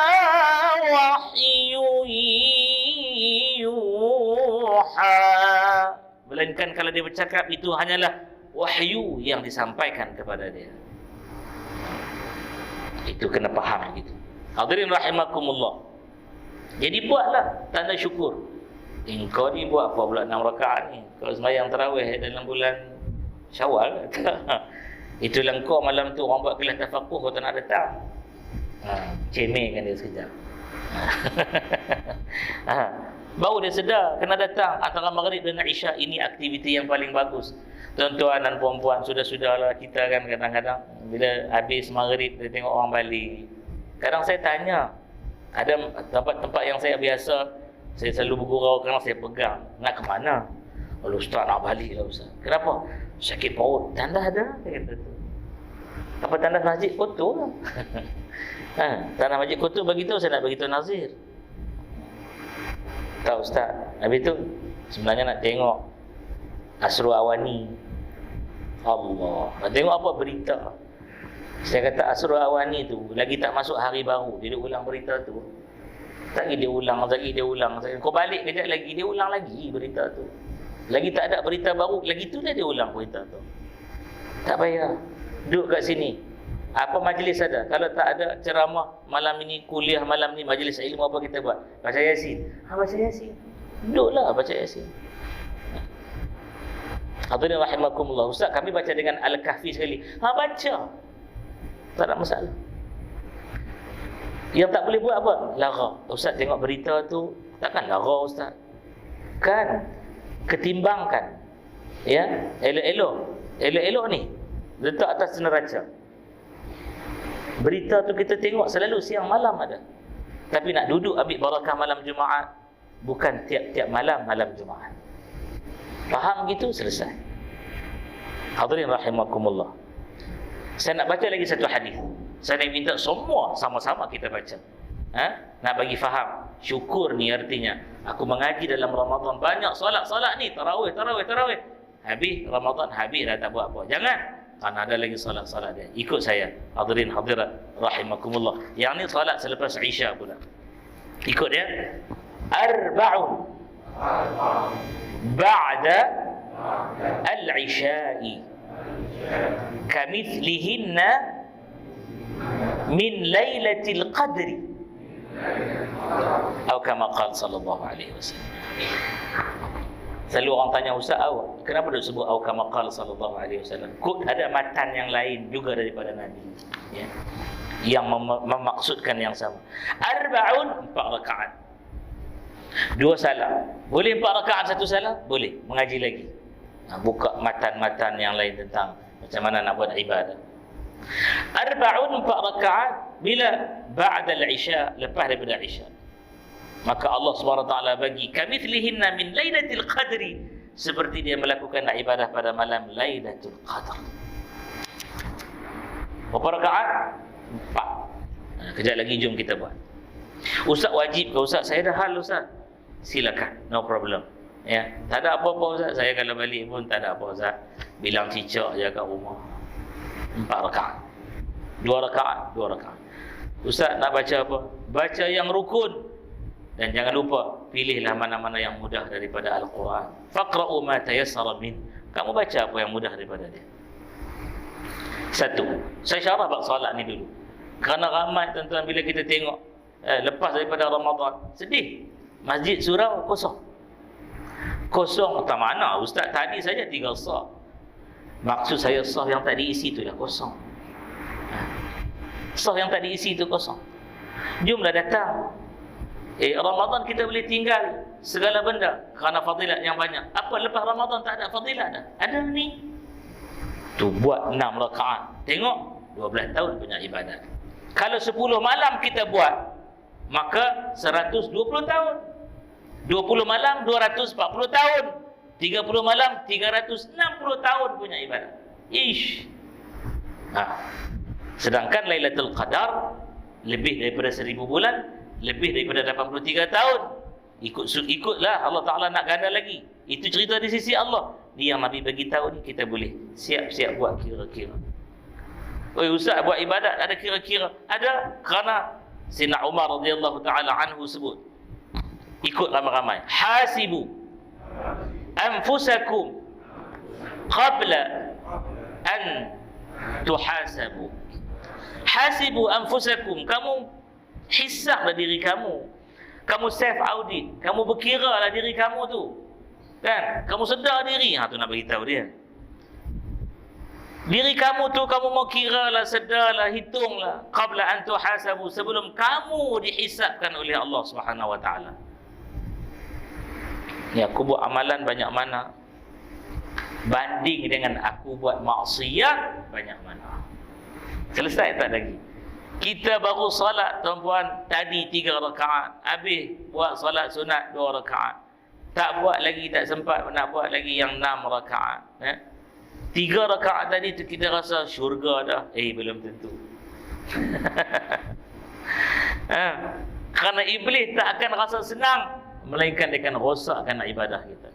wahyu yuha. Melainkan kalau dia bercakap itu hanyalah wahyu yang disampaikan kepada dia. Itu kena faham gitu. Hadirin rahimakumullah. Jadi buatlah tanda syukur. Kau ni buat apa pula 6 rakaat ni? Kau sembahyang tarawih dalam bulan Syawal. Itulah kau malam tu orang buat kelas tafakuh, kau tak nak datang. Cemehkan dia sekejap. Baru dia sedar kena datang antara maghrib dan isyak. Ini aktiviti yang paling bagus. Tuan-tuan dan puan-puan, sudah-sudahlah kita kan kadang-kadang bila habis maghrib kita tengok orang balik. Kadang saya tanya, ada tempat-tempat yang saya biasa saya selalu bergurau kerana saya pegang. Nak ke mana? Oh, Ustaz nak balik lah Ustaz. Kenapa? Sakit perut. Tanda ada? Dia kata tu. Apa tanda masjid kotor lah. Tanda masjid kotor beritahu, saya nak beritahu Nazir. Tahu Ustaz, habis tu sebenarnya nak tengok Asru Awani. Allah, nak tengok apa berita. Saya kata Asru Awani tu lagi tak masuk hari baru, dia ulang berita tu. Tak lagi dia ulang, kau balik kejap lagi, dia ulang lagi berita tu. Lagi tak ada berita baru, lagi tu dia ulang berita tu. Tak payah duduk kat sini. Apa majlis ada? Kalau tak ada ceramah malam ini, kuliah malam ni, majlis ilmu apa kita buat? Baca Yasin. Baca Yasin. Duduklah baca Yasin. Hadirin rahimakumullah. Ustaz, kami baca dengan Al-Kahfi sekali. Baca. Tak ada masalah. Yang tak boleh buat apa? Lara. Ustaz tengok berita tu, takkan lara Ustaz. Kan ketimbangkan. Ya, elok-elok ni letak atas neraca. Berita tu kita tengok selalu siang malam ada. Tapi nak duduk ambil barakah malam Jumaat, bukan tiap-tiap malam Jumaat. Faham gitu, selesai. Hadirin rahimakumullah. Saya nak baca lagi satu hadis. Saya nak minta semua sama-sama kita baca. Nak bagi faham. Syukur ni artinya aku mengaji dalam Ramadan, banyak solat ni, tarawih. Habis Ramadan, habis dah tak buat apa. Jangan. Kan ada lagi solat dia. Ikut saya. Hadirin hadirat rahimakumullah. Yang ni solat selepas Isya pula. Ikut dia. Arba'un ba'da al-Isya'i kamithlihinna min lailatul qadri atau kama qala sallallahu alaihi wasallam. Selalu orang tanya, Ustaz, kenapa dia sebut atau kama qala sallallahu alaihi wasallam? Ada matan yang lain juga daripada Nabi, ya, yang memaksudkan yang sama. Arba'un, 4 rakaat. 2 salam. Boleh 4 rakaat 1 salam? Boleh. Mengaji lagi. Buka matan-matan yang lain tentang macam mana nak buat ibadah. Arba'un, 4 rakaat. Bila? Ba'da al-Isya, lepas daripada Isya. Maka Allah SWT bagi kamithlihinna min lailatul qadri, seperti dia melakukan ibadah pada malam Lailatul Qadar. Berapa rakaat? 4. Kejap lagi jom kita buat. Ustaz, wajib ke Ustaz? Saya dah hal Ustaz. Silakan, no problem. Ya, tak ada apa-apa Ustaz. Saya kalau balik pun tak ada apa Ustaz. Bilang cicak je kat rumah. 4 rakaat. 2 rakaat. Ustaz nak baca apa? Baca yang rukun. Dan jangan lupa, pilihlah mana-mana yang mudah daripada Al-Quran. Faqra'u ma tayassara min. Kamu baca apa yang mudah daripada dia. 1. Saya syarah bab solat ni dulu. Kerana ramai tuan-tuan bila kita tengok lepas daripada Ramadan, sedih. Masjid surau kosong. Tak mana Ustaz, tadi saja 3 sah. Maksud saya sah yang tak diisi tu dah kosong. Sah yang tak diisi tu kosong. Jumlah datang. Ramadan kita boleh tinggal segala benda kerana fadilat yang banyak. Apa lepas Ramadan tak ada fadilat dah? Ada ni. Tu buat 6 rakaat. Tengok 12 tahun punya ibadat. Kalau 10 malam kita buat, maka 120 tahun. 20 malam 240 tahun. 30 malam 360 tahun punya ibadat. Sedangkan Lailatul Qadar lebih daripada 1000 bulan, lebih daripada 83 tahun. Ikutlah, Allah Ta'ala nak ganda lagi. Itu cerita di sisi Allah. Dia yang Nabi bagi tahu ni, kita boleh siap-siap buat kira-kira. Ustaz, buat ibadat ada kira-kira? Ada, kerana Sayyidina Umar radhiyallahu ta'ala anhu sebut. Ikut ramai-ramai. Hasibu anfusakum qabla an tuhasabu. Hasibu anfusakum, kamu hisablah diri kamu Kamu self audit, kamu berkira lah diri kamu tu, kan? Kamu sedar diri, tu nak beritahu dia. Diri kamu tu kamu mau kira lah, sedar lah, hitung lah. Qabla an tuhasabu, sebelum kamu dihisapkan oleh Allah Subhanahu Wa Taala. Ni aku buat amalan banyak mana, banding dengan aku buat maksiat banyak mana. Selesai tak lagi? Kita baru salat tuan-puan tadi 3 rakaat, habis buat salat sunat 2 rakaat. Tak buat lagi, tak sempat nak buat lagi yang 6 rakaat. 3 rakaat tadi tu kita rasa syurga dah. Belum tentu. Kerana iblis tak akan rasa senang, melainkan dia akan rosakkan ibadah kita.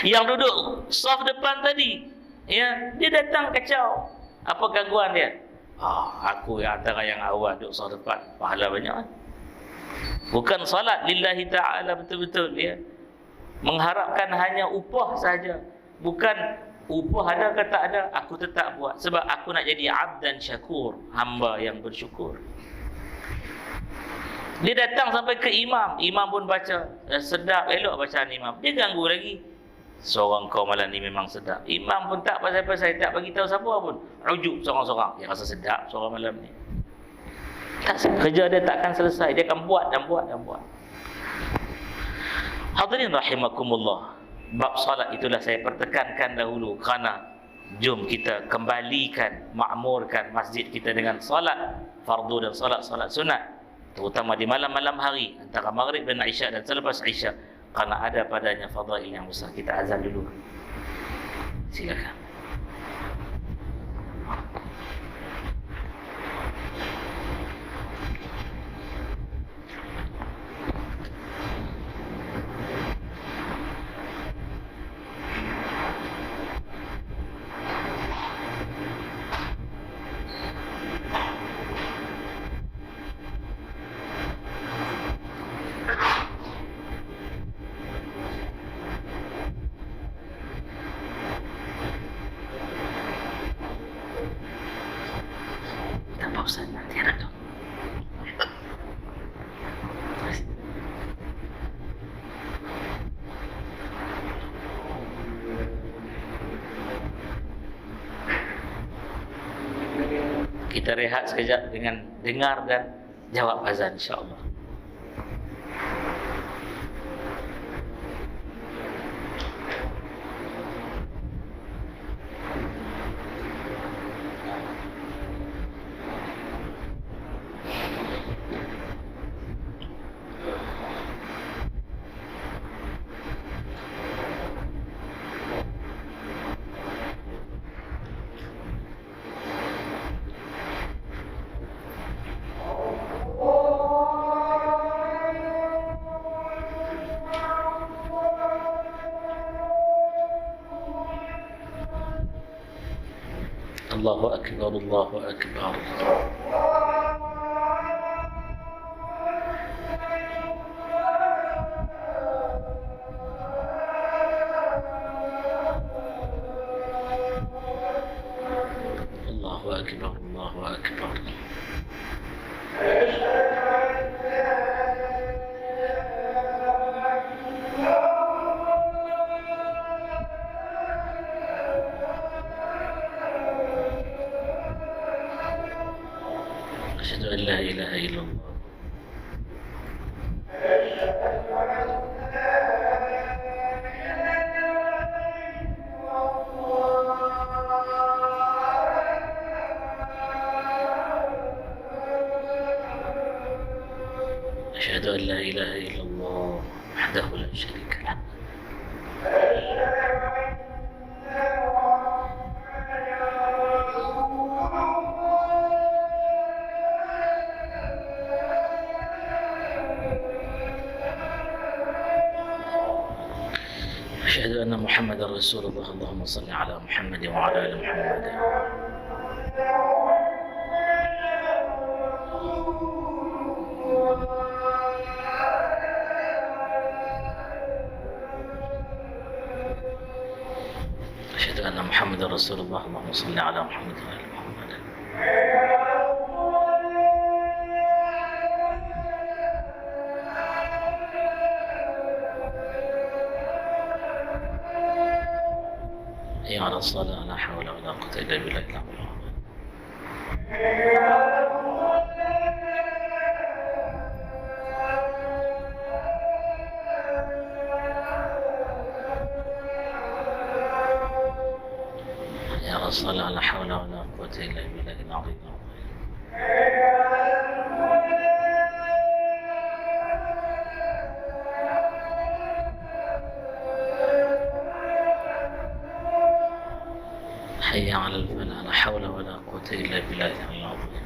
Yang duduk saf depan tadi, dia datang kacau. Apa gangguan dia? Aku yang antara yang awal duduk saf depan, pahala banyak kan? Bukan salat lillahi ta'ala betul-betul, mengharapkan hanya upah saja. Bukan upah ada ke tak ada, aku tetap buat sebab aku nak jadi abdan syakur, hamba yang bersyukur. Dia datang sampai ke imam, imam pun baca sedap, elok bacaan imam. Dia ganggu lagi. Seorang kau malam ni memang sedap. Imam pun tak pasal-pasal, tak bagi tahu siapa pun. Ujub seorang-seorang. Dia rasa sedap seorang malam ni. Tak, kerja dia takkan selesai. Dia akan buat dan buat dan buat. Hadirin rahimakumullah. Bab salat itulah saya pertekankan dahulu, kerana jom kita kembalikan, makmurkan masjid kita dengan salat fardu dan salat-salat sunat, terutama di malam-malam hari antara maghrib dan isyak dan selepas isyak, kerana ada padanya fadail yang besar. Kita azan dulu. Silakan. Kita rehat sekejap dengan dengar dan jawab azan, insya-Allah. Allahu Akbar, Allahu Akbar. Allahu Akbar, Allahu Akbar. أشهد أن لا إله إلا الله. أشهد أن لا إله إلا الله وحده لا شريك له. أشهد أن محمدا رسول الله. اللهم صل على محمد وعلى آل محمد. أشهد أن محمدا رسول الله. اللهم صل على محمد وعلى آل محمد. حي على الصلاة لا حول ولا قوة إلا بالله العلي العظيم. حي على الصلاة لا حول ولا قوة إلا بالله العلي العظيم. حي على الفلاح لا حول ولا قوة إلا بالله العلي العظيم.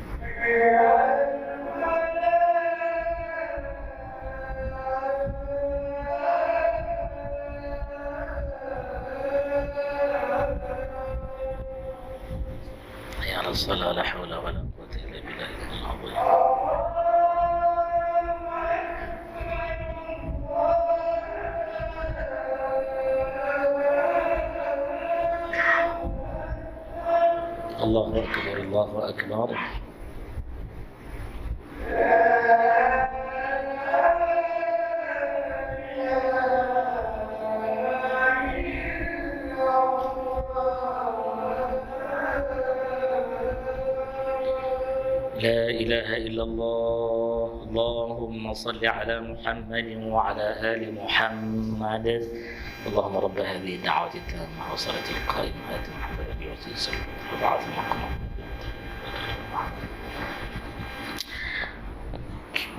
حي على الصلاة لا حول ولا قوة إلا بالله العلي العظيم. الله أكبر الله أكبر. لا إله إلا الله. اللهم صل على محمد وعلى آل محمد. اللهم رب هذه الدعوة التامة وصلاة القائمة آت محمد الذي صلى الله عليه وسلم.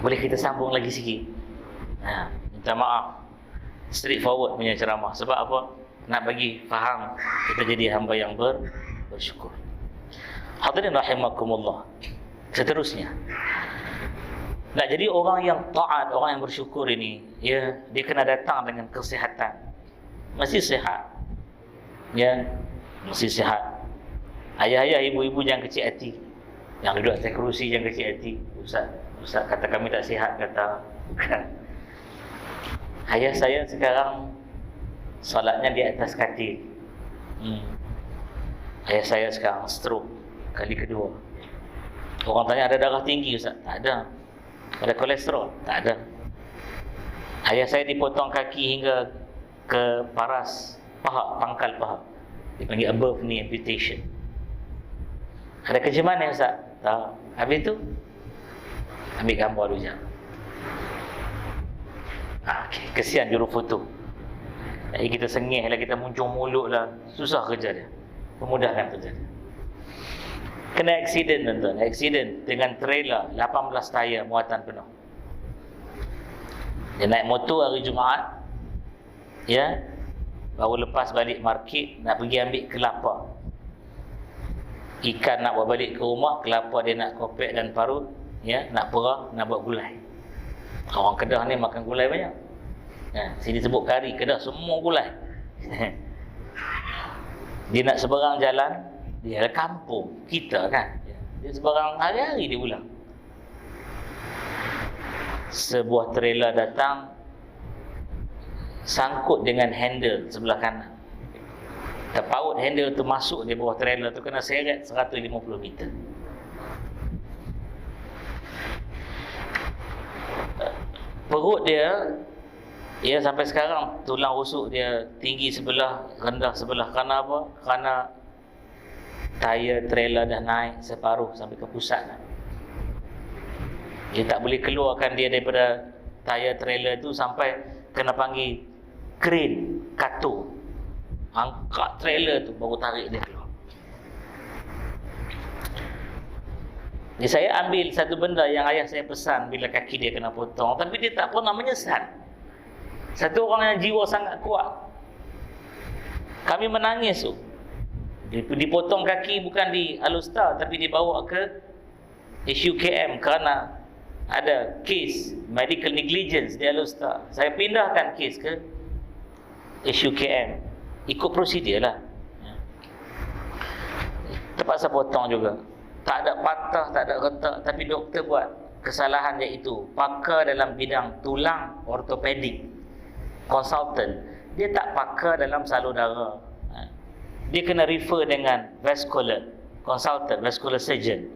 Boleh kita sambung lagi sikit? Minta maaf, straight forward punya ceramah. Sebab apa? Nak bagi faham kita jadi hamba yang bersyukur. Hadirin rahimakumullah. Seterusnya, nak jadi orang yang taat, orang yang bersyukur ini, ya, dia kena datang dengan kesihatan. Mesti sihat, ya, mesti sihat. Ayah-ayah, ibu-ibu jangan kecil hati. Yang duduk atas kerusi jangan kecil hati. Ustaz kata kami tak sihat, kata bukan. Ayah saya sekarang solatnya di atas katil. Ayah saya sekarang stroke kali kedua. Orang tanya ada darah tinggi Ustaz? Tak ada. Ada kolesterol? Tak ada. Ayah saya dipotong kaki hingga ke paras paha, pangkal paha. Dipanggil above knee amputation. Ada kerja mana Ustaz? Tak. Habis tu ambil gambar dulu je. Okay. Kesian juru foto. Jadi kita sengih lah, kita muncung mulut lah. Susah kerja dia. Memudahkan kerja dia. Kena aksiden tuan-tuan. Aksiden dengan trailer 18 tayar muatan penuh. Dia naik motor hari Jumaat, ya, baru lepas balik market, nak pergi ambil kelapa. Ikan nak bawa balik ke rumah, kelapa dia nak kopek dan parut, ya, nak perah, nak buat gulai. Orang Kedah ni makan gulai banyak. Sini sebut kari, Kedah semua gulai. Dia nak seberang jalan, dia ada kampung kita kan. Dia seberang hari-hari dia ulang. Sebuah trailer datang, sangkut dengan handle sebelah kanan. Terpaut handle tu masuk di bawah trailer tu, kena seret 150 meter. Perut dia, ya, sampai sekarang tulang rusuk dia tinggi sebelah, rendah sebelah. Kerana apa? Kerana tayar trailer dah naik separuh sampai ke pusat. Dia tak boleh keluarkan dia daripada tayar trailer tu sampai kena panggil crane, kato. Angkat trailer tu baru tarik dia keluar. Jadi saya ambil satu benda yang ayah saya pesan bila kaki dia kena potong, tapi dia tak pernah menyesal. Satu orang yang jiwa sangat kuat. Kami menangis tu. Dipotong kaki bukan di Al-Ustaz, tapi dibawa ke SUKM kerana ada kes medical negligence di Al-Ustaz. Saya pindahkan kes ke SUKM. Ikut prosedur lah. Terpaksa potong juga. Tak ada patah, tak ada retak, tapi doktor buat kesalahan, iaitu pakar dalam bidang tulang, ortopedik, konsultan. Dia tak pakar dalam salur darah. Dia kena refer dengan vascular consultant, vascular surgeon.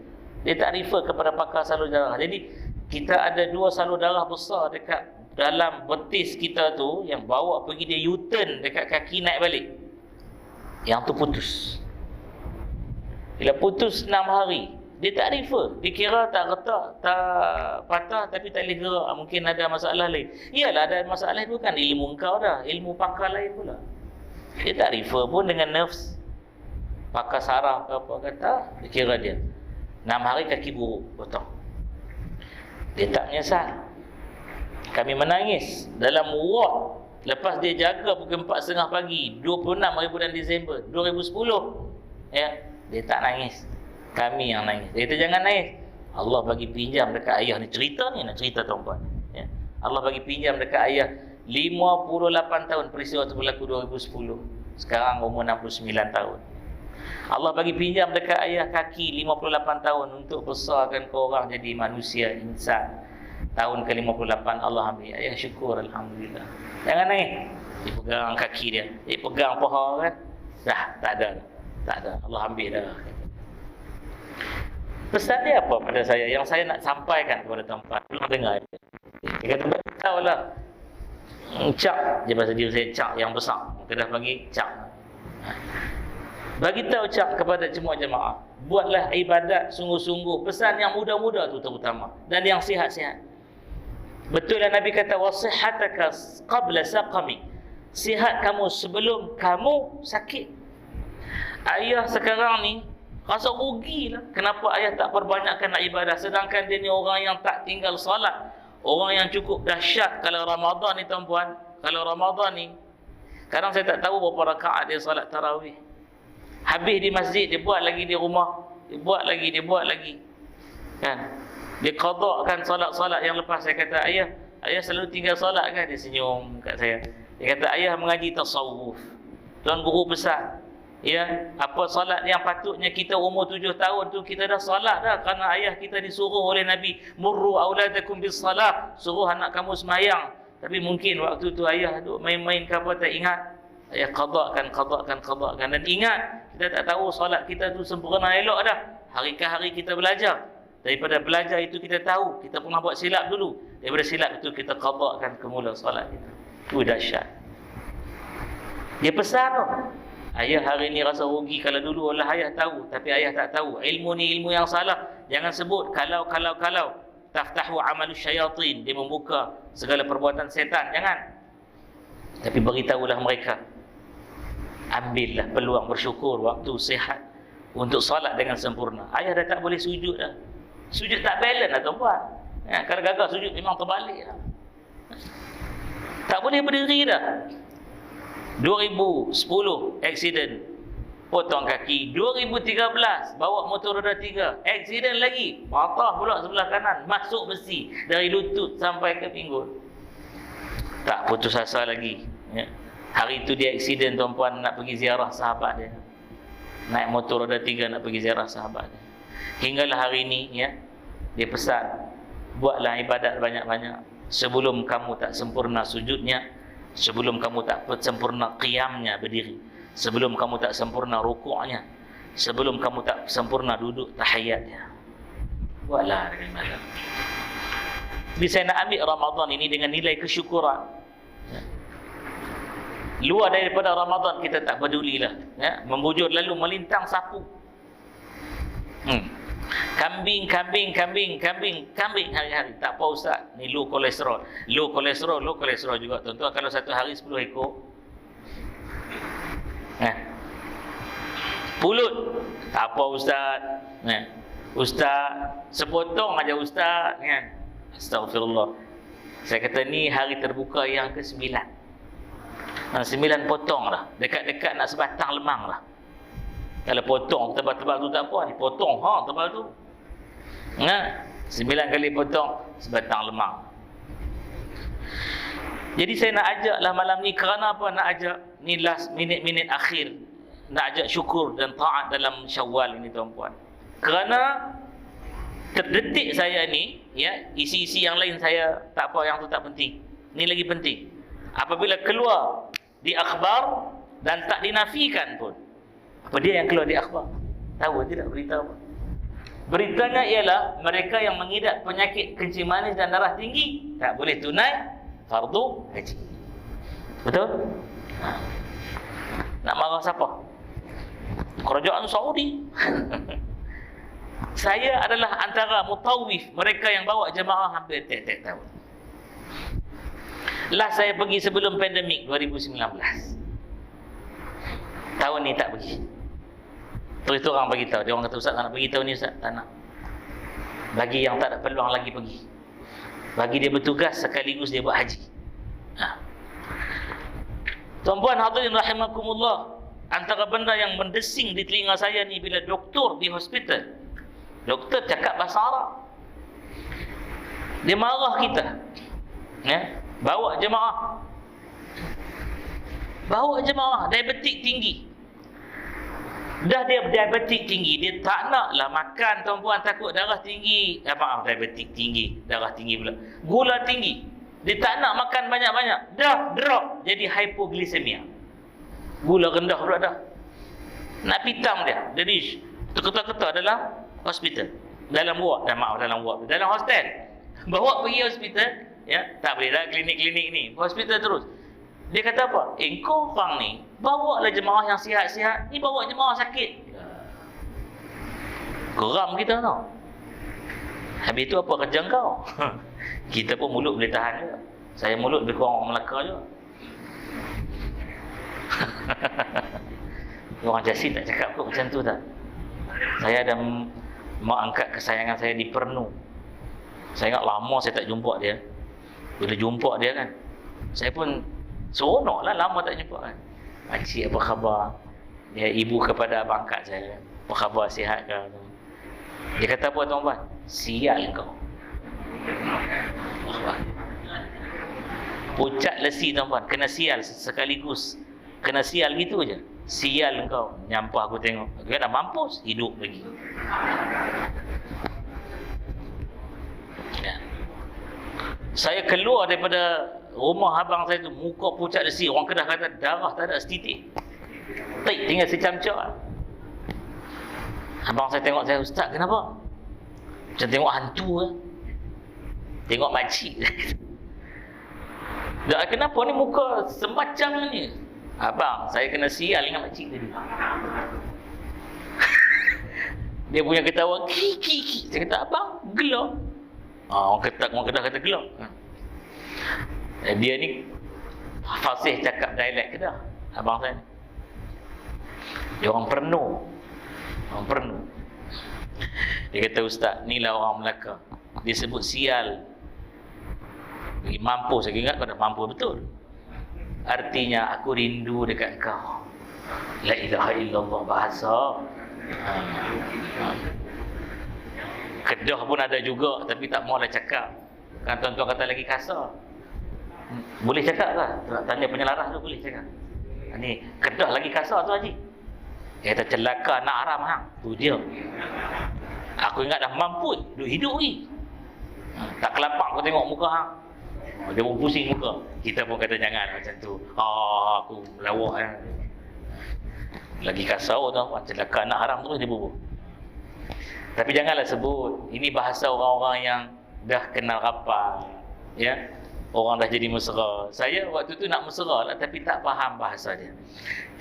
Dia tak refer kepada pakar salur darah. Jadi kita ada dua salur darah besar dekat dalam betis kita tu, yang bawa pergi dia U-turn dekat kaki naik balik. yang tu putus. Bila putus 6 hari, dia tak refer. Dia kira tak retak, tak patah tapi tak boleh gerak. Mungkin ada masalah lain. Iyalah ada masalah itu kan ilmu kau dah. Ilmu pakar lain pula. Dia tak refer pun dengan nerves. Pakar saraf ke apa kata. Dia kira dia 6 hari kaki buruk, potong. Dia tak menyesal. Kami menangis dalam ward. Lepas dia jaga pukul 4.30 pagi 26 hari bulan Disember 2010, ya, dia tak nangis. Kami yang nangis. Dia kata jangan nangis. Allah bagi pinjam dekat ayah ni. Cerita ni nak cerita tuan-tuan, ya. Allah bagi pinjam dekat ayah 58 tahun peristiwa itu berlaku 2010. Sekarang umur 69 tahun. Allah bagi pinjam dekat ayah kaki 58 tahun untuk besarkan korang jadi manusia, insan. Tahun ke-58 Allah ambil. Ayah syukur, alhamdulillah. Jangan nangis. Dia pegang kaki dia. Dia pegang paha kan. Dah, tak ada. Tak ada. Allah ambil dah. Pesan dia apa pada saya? Yang saya nak sampaikan kepada tuan-tuan. Belum dengar. Dia kata, tahu lah. Cak. Dia bahasa diri saya cak yang besar. Kita dah panggil cak. Bagi tahu cak kepada semua jemaah. Buatlah ibadat sungguh-sungguh. Pesan yang muda-muda tu terutama. Dan yang sihat-sihat. Betul lah Nabi kata wasihataka qabla saqami. Sihat kamu sebelum kamu sakit. Ayah sekarang ni rasa rugilah. Kenapa ayah tak perbanyakkan nak ibadah sedangkan dia ni orang yang tak tinggal solat. Orang yang cukup dahsyat kalau Ramadan ni tuan-puan. Kalau Ramadan ni kadang saya tak tahu berapa rakaat dia solat tarawih. Habis di masjid dia buat lagi di rumah. Dia buat lagi. Kan? Dia qadakkan solat-solat yang lepas. Saya kata, ayah selalu tinggal solat kan? Dia senyum kat saya. Dia kata, ayah mengaji tasawuf. Tuan guru besar. Ya, apa solat yang patutnya kita umur 7 tahun tu kita dah solat dah. Kerana ayah kita disuruh oleh Nabi, murru auladakum bis salat. Suruh anak kamu semayang. Tapi mungkin waktu tu ayah duk main-main ke apa tak ingat. Ayah qadakkan. Dan ingat, kita tak tahu solat kita tu sempurna elok dah. Hari ke hari kita belajar. Daripada belajar itu kita tahu, kita pernah buat silap dulu. Daripada silap itu kita qadakkan kemula solat kita. Itu dahsyat. Dia pesan tu. Ayah hari ni rasa rugi kalau dulu Allah ayah tahu. Tapi ayah tak tahu. Ilmu ni ilmu yang salah. Jangan sebut kalau. Taftahu amalu syayatin. Dia membuka segala perbuatan setan. Jangan. Tapi beritahulah mereka. Ambillah peluang bersyukur waktu sihat. Untuk solat dengan sempurna. Ayah dah tak boleh sujud dah. Sujud tak balance lah tuan-puan. Ya, kalau gagal sujud memang terbalik lah. Tak boleh berdiri dah. 2010 accident, potong kaki. 2013 bawa motor roda 3, accident lagi, patah pula sebelah kanan, masuk besi dari lutut sampai ke pinggul. Tak putus asa lagi, ya. Hari itu dia accident tuan-puan, nak pergi ziarah sahabat dia. Naik motor roda 3 nak pergi ziarah sahabat dia. Hinggalah hari ini, ya, dia pesan, buatlah ibadat banyak-banyak sebelum kamu tak sempurna sujudnya, sebelum kamu tak sempurna qiyamnya berdiri, sebelum kamu tak sempurna rukuknya, sebelum kamu tak sempurna duduk tahiyatnya. Buatlah dengan malam. Jadi saya nak ambil Ramadan ini dengan nilai kesyukuran. Luar daripada Ramadan kita tak pedulilah, ya, membujur lalu melintang sapu. Kambing hari-hari. Tak apa ustaz, ni low kolesterol juga tuan-tuan. Kalau satu hari 10 ekor. Pulut tak apa ustaz. Ustaz sepotong aja ustaz, kan. Astagfirullah. Saya kata ni hari terbuka yang ke-9. 9 potong lah. Dekat-dekat nak sebatang lemang lah. Kalau potong tebal-tebal tu tak apa, ni potong tebal tu. 9 kali potong sebatang lemang. Jadi saya nak ajaklah malam ni, kerana apa nak ajak? Ni last minit-minit akhir. Nak ajak syukur dan taat dalam Syawal ini tuan-puan. Kerana terdetik saya ni, ya, isi-isi yang lain saya tak apa, yang tu tak penting. Ni lagi penting. Apabila keluar di akhbar dan tak dinafikan pun. Apa dia yang keluar di akhbar? Tahu tidak berita apa? Beritanya ialah mereka yang mengidap penyakit kencing manis dan darah tinggi tak boleh tunai fardu haji. Betul? Nak marah siapa? kerajaan Saudi. Saya adalah antara mutawif, mereka yang bawa jemaah hampir tiap-tiap tahun. Last saya pergi sebelum pandemik 2019. Tahun ni tak pergi. Terus tu orang bagi tahu, dia orang kata, Ustaz tak nak pergi tahun ni Ustaz, tak nak. Bagi yang tak ada peluang lagi pergi. Bagi dia bertugas sekaligus dia buat haji. Tuan-puan hadirin rahimakumullah, antara benda yang mendesing di telinga saya ni bila doktor di hospital, doktor cakap bahasa Arab, dia marah kita, bawa jemaah diabetik tinggi. Dah dia diabetik tinggi, dia tak naklah makan, tuan-puan, takut darah tinggi. Diabetik tinggi, darah tinggi pula. Gula tinggi, dia tak nak makan banyak-banyak. Dah drop jadi hypoglycemia. Gula rendah pula dah. Nak pitam dia. Jadi terketar-ketar dalam hospital. Dalam hostel. Bawa pergi hospital, tak boleh dah klinik-klinik ni. Hospital terus. Dia kata apa? Kau orang ni bawa lah jemaah yang sihat-sihat, ni bawa jemaah sakit. Geram kita tau. Habis tu apa kerja kau? Kita pun mulut boleh tahan je. Saya mulut lebih kurang orang Melaka je. Orang Jasin tak cakap kot macam tu tak? Saya ada mak angkat kesayangan saya di Pernu. Saya ingat lama saya tak jumpa dia. Bila jumpa dia kan, saya pun seronok lah, lama tak jumpa kan. Pakcik apa khabar? Dia ibu kepada abang angkat saya. Apa khabar, sihat ke? Dia kata apa tuan-tuan? Sial kau. Pucat lesi tuan-tuan, kena sial sekaligus. Kena sial gitu je. Sial kau. Nyampah aku tengok. Aku dah mampus, hidup lagi. Saya keluar daripada rumah abang saya tu, muka pucat lesi. Orang Kedah kata darah tak ada setitik. Tinggal secamcak. Abang saya tengok saya, Ustaz kenapa? Macam tengok hantu lah. Tengok makcik. Kenapa ni muka semacam ni? Abang, saya kena sial dengan makcik tadi. Dia punya ketawa ki. Saya kata, abang gelap. Orang Kedah kata gelap. Dia ni fasih cakap dialek Kedah, abang saya ni. Dia orang Pernu. Dia kata, Ustaz, ni lah orang Melaka. Dia sebut sial. Mampu, saya ingat kau dah mampu betul. Artinya aku rindu dekat kau. La ilaha illallah bahasa. Kedah pun ada juga, tapi tak maulah cakap. Kan tuan-tuan kata lagi kasar. Boleh cakap tak? Nak tanya penyelaras tu boleh cakap. Ni Kedah lagi kasar tu haji. Dia kata celaka anak haram hang. Tu dia. Aku ingat dah mampu duk hidup ni. Tak kelapak aku tengok muka hang. Dia pun pusing muka. Kita pun kata jangan macam tu. Aku lawak kan. Lagi kasar tuan-tuan, celaka anak haram terus dia bubur. Tapi janganlah sebut. Ini bahasa orang-orang yang dah kenal rapat. Ya. Orang dah jadi mesra. Saya waktu tu nak mesra lah, tapi tak faham bahasa dia.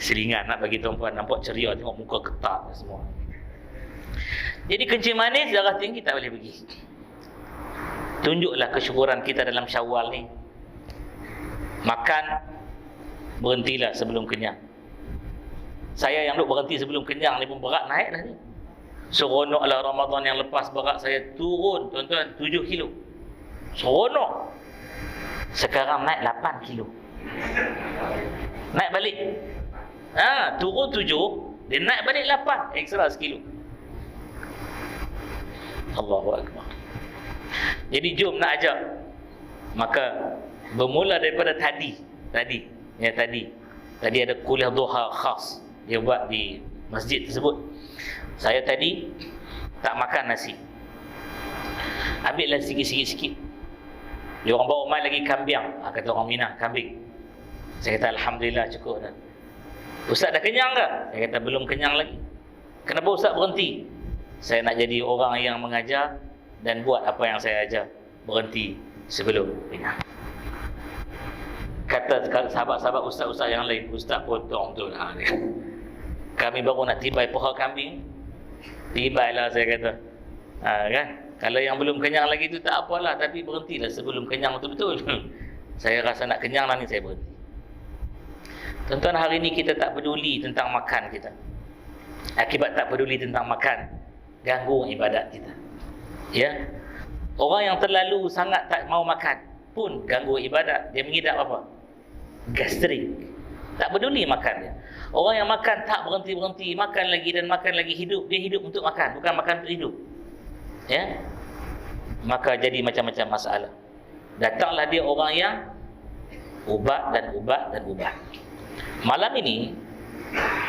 Selingan nak bagi tuan-puan nampak ceria, tengok muka ketat semua. Jadi kencing manis, darah tinggi tak boleh pergi. Tunjuklah kesyukuran kita dalam Syawal ni. Makan, berhentilah sebelum kenyang. Saya yang duk berhenti sebelum kenyang ni pun berat naik dah ni. Seronoklah Ramadan yang lepas berat saya turun tuan-tuan 7 kilo. Seronok. Sekarang naik 8 kilo. Naik balik. Turun 7, dia naik balik 8, ekstra sekilo. Allahu Akbar. Jadi jom nak ajak. Maka bermula daripada tadi ada kuliah duha khas dia buat di masjid tersebut. Saya tadi tak makan nasi. Ambillah sikit-sikit. Dia orang bawa mai lagi kambing. Kata orang Minang, kambing. Saya kata alhamdulillah cukup dah. Ustaz dah kenyang ke? Saya kata belum kenyang lagi. Kenapa Ustaz berhenti? Saya nak jadi orang yang mengajar dan buat apa yang saya ajar. Berhenti sebelum kenyang. Kata sahabat-sahabat ustaz-ustaz yang lain, Ustaz potong tu lah. Kami baru nak tibai pohon kambing. Tibailah saya kata. Kan? Kalau yang belum kenyang lagi tu tak apalah, tapi berhentilah sebelum kenyang betul-betul. Saya rasa nak kenyang lah ni, saya berhenti. Tuan-tuan, hari ni kita tak peduli tentang makan kita. Akibat tak peduli tentang makan, ganggu ibadat kita. Ya. Orang yang terlalu sangat tak mau makan pun ganggu ibadat. Dia mengidap apa? Gastrik. Tak peduli makan dia. Orang yang makan tak berhenti-berhenti, makan lagi dan makan lagi, hidup. Dia hidup untuk makan, bukan makan untuk hidup. Ya. Maka jadi macam-macam masalah. Datanglah dia orang yang ubat dan ubat dan ubat. Malam ini,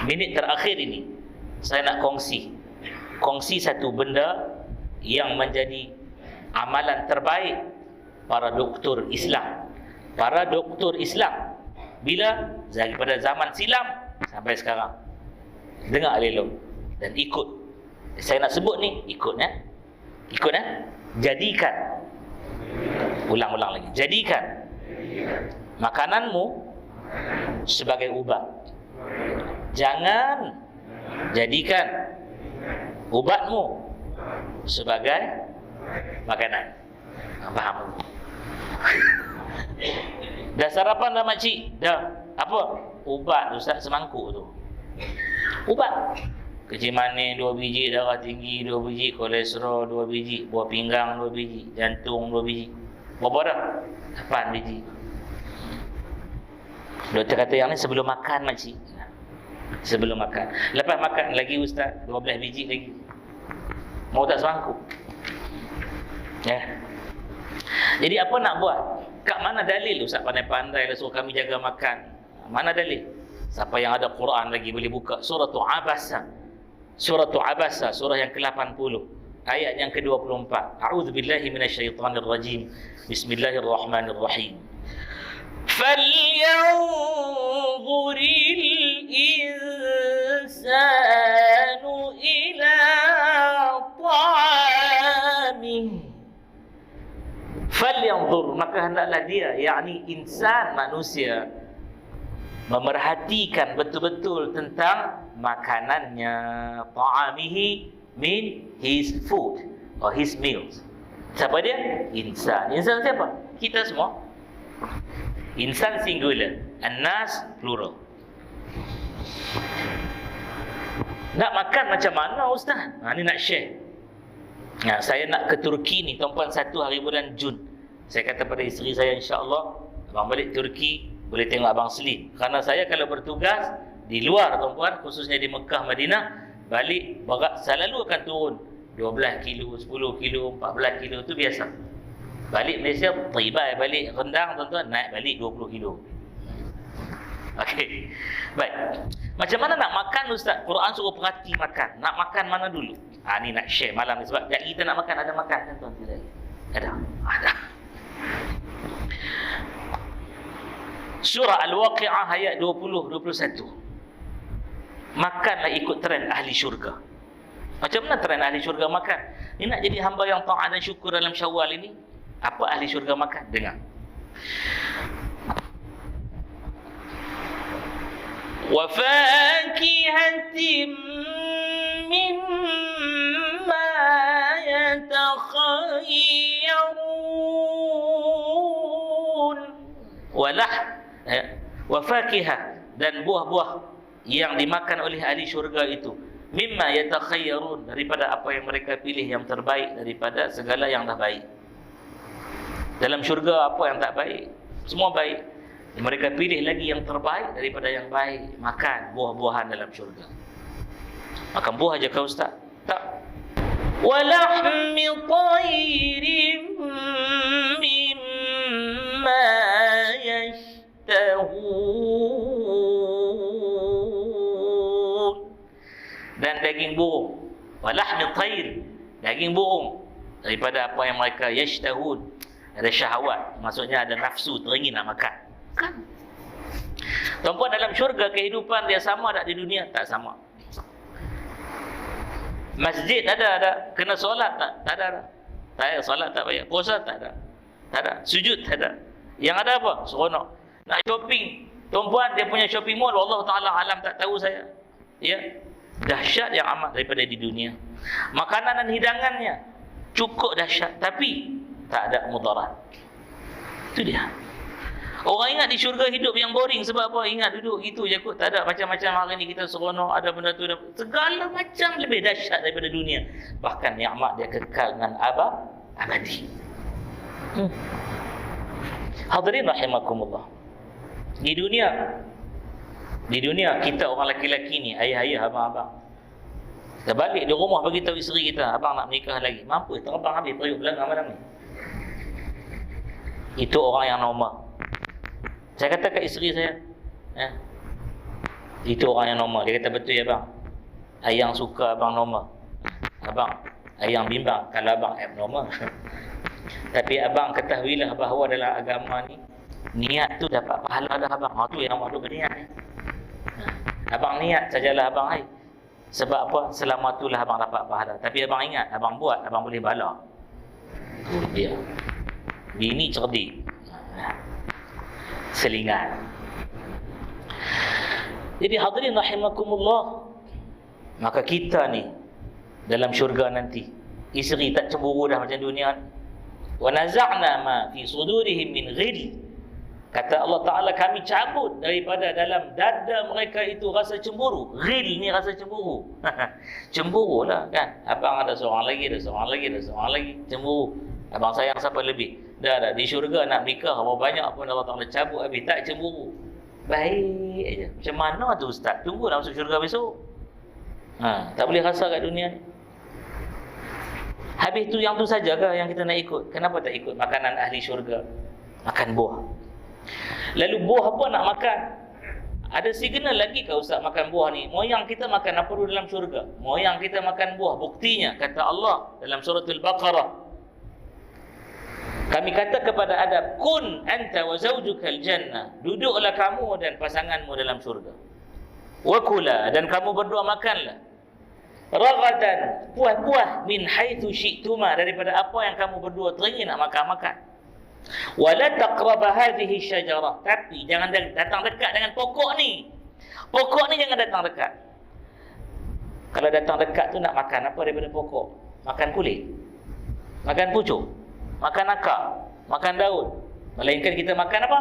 minit terakhir ini, saya nak kongsi satu benda yang menjadi amalan terbaik para doktor Islam. Para doktor Islam bila daripada zaman silam sampai sekarang. Dengar elok dan ikut. Saya nak sebut ni, ikut ya. Ikut ya. Jadikan. Ulang-ulang lagi. Jadikan makananmu sebagai ubat. Jangan jadikan ubatmu sebagai makanan. Faham? Dah sarapan dah makcik? Dah. Apa? Ubat Ustaz, semangkuk tu. Ubat. Kecil manis 2 biji, darah tinggi 2 biji, kolesterol 2 biji, buah pinggang 2 biji, jantung 2 biji. Berapa dah? 8 biji. Doktor kata yang ni sebelum makan makcik. Sebelum makan. Lepas makan lagi Ustaz, 12 biji lagi. Mau tak semangkuk? Ya. Jadi apa nak buat? Kat mana dalil Ustaz pandai-pandai lah suruh kami jaga makan? Mana dalil? Siapa yang ada Quran lagi boleh buka surah Abasa. Surah Abasa, surah yang ke-80, ayat yang ke-24. A'udzubillahi minasyaitonirrajim. Bismillahirrahmanirrahim. فَلْيَنظُرِ الْإِنسَانُ إِلَى طَعَامِهِ. فَلْيَنظُرْ, maka hendaklah dia, yakni insan, manusia, memerhatikan betul-betul tentang makanannya. Ta'amihi min his food or his meals. Siapa dia? Insan. Insan siapa? Kita semua. Insan singular, an-nas plural. Nak makan macam mana Ustaz? Ni nak share. Saya nak ke Turki ni, tuan-puan, 1 hari bulan Jun. Saya kata pada isteri saya, insya-Allah abang balik Turki boleh tengok abang Selim. Kerana saya kalau bertugas di luar, tuan-puan, khususnya di Mekah, Madinah, balik berat selalu akan turun 12 kilo, 10 kilo, 14 kilo, tu biasa. Balik Malaysia, tibai balik rendang, tuan-tuan, naik balik 20 kilo. Okey. Baik. Macam mana nak makan Ustaz? Quran suruh perhati makan. Nak makan mana dulu? Ni nak share malam ni sebab kita nak makan, ada makan kan tuan? Tidak. Ada. Surah Al-Waqi'ah ayat 20-21. Makanlah ikut trend ahli syurga. Macam mana trend ahli syurga makan? Ni nak jadi hamba yang taat dan syukur dalam Syawal ini. Apa ahli syurga makan? Dengar. Wa fakihatin mimma yatakhayyarun. Wa fakihah, dan buah-buah yang dimakan oleh ahli syurga itu, mimma yatakhayyarun, daripada apa yang mereka pilih yang terbaik daripada segala yang dah baik. Dalam syurga apa yang tak baik? Semua baik. Mereka pilih lagi yang terbaik daripada yang baik. Makan buah-buahan dalam syurga. Makan buah aja kau Ustaz? Tak. Walahmi tayrin mimma yashtahun. Dan daging burung. Walahmi tayr, daging burung, daripada apa yang mereka yashtahun. Ada syahwat, maksudnya ada nafsu, teringin nak makan. Kan? Tuan-puan, dalam syurga kehidupan dia sama tak di dunia? Tak sama. Masjid ada. Kena solat tak? Tak ada. Tak ada solat, tak payah. Puasa tak ada. Tak ada. Sujud tak ada. Yang ada apa? Seronok. Nak shopping. Tuan-puan, dia punya shopping mall, Allah Ta'ala alam, tak tahu saya. ya, dahsyat yang amat daripada di dunia. Makanan dan hidangannya cukup dahsyat, tapi tak ada mudarat. Itu dia. Orang ingat di syurga hidup yang boring. Sebab apa? Ingat duduk gitu je kot. Tak ada macam-macam hari ni kita seronok, ada benda tu, segala macam lebih dahsyat daripada dunia. Bahkan nikmat dia kekal dengan abadi. Hadirin rahimakumullah. Di dunia kita orang lelaki-lelaki ni, ayah-ayah, abang-abang, kita balik di rumah bagi tahu isteri kita, abang nak menikah lagi. Mampu terbang habis periuk belakang malam ni. Itu orang yang normal. Saya kata kat isteri saya, itu orang yang normal. Dia kata, betul ya bang, ayang suka abang normal. Abang, ayang bimbang kalau abang abnormal. Tapi abang ketahuilah bahawa dalam agama ni, niat tu dapat pahala dah abang. Tu yang abang tu berniat ni. Abang niat sajalah abang, sebab apa? Selama itulah abang dapat pahala. Tapi abang ingat, abang buat, abang boleh bala. Dia bini cerdik, selingan. Jadi hadirin rahimakumullah, maka kita ni dalam syurga nanti, isteri tak cemburu dah macam dunia ni. Wa naza'na ma fi sudurihim min ghil. Kata Allah Ta'ala, kami cabut daripada dalam dada mereka itu rasa cemburu. Ghil ni rasa cemburu. Cemburu lah kan. Abang ada seorang lagi, ada seorang lagi, ada seorang lagi. Cemburu. Abang sayang siapa lebih? Dah di syurga nak nikah, berapa banyak pun Allah Ta'ala cabut habis, tak cemburu. Baik aja. Macam mana tu ustaz? Tunggu nak masuk syurga besok. Tak boleh rasa kat dunia ni. Habis tu yang tu sajakah yang kita nak ikut? Kenapa tak ikut makanan ahli syurga? Makan buah. Lalu buah apa nak makan? Ada signal lagi ke ustaz makan buah ni? Moyang kita makan apa dulu dalam syurga? Moyang kita makan buah. Buktinya kata Allah dalam surah Al-Baqarah, kami kata kepada Adam, kun anta wa zawjukal jannah, duduklah kamu dan pasanganmu dalam syurga. Wa kula, dan kamu berdua makanlah. Ragadan, puas-puas, min haitsu syi'tuma, daripada apa yang kamu berdua teringin nak makan-makan. Wa la taqraba hadhihi syajarah, tapi jangan datang dekat dengan pokok ni. Pokok ni jangan datang dekat. Kalau datang dekat tu nak makan apa daripada pokok? Makan kulit, makan pucuk, makan akar, makan daun. Melainkan kita makan apa?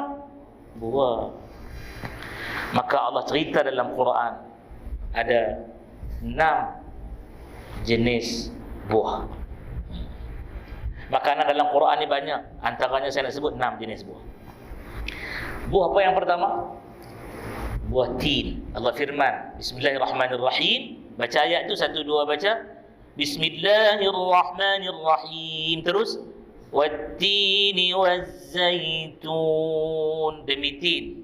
Buah. Maka Allah cerita dalam Quran, ada 6 jenis buah. Makanan dalam Quran ni banyak. Antaranya saya nak sebut 6 jenis buah. Buah apa yang pertama? Buah tin. Allah firman, Bismillahirrahmanirrahim. Baca ayat tu 1, 2, baca. Bismillahirrahmanirrahim. Terus, wattini wazzaitun. Demi tin,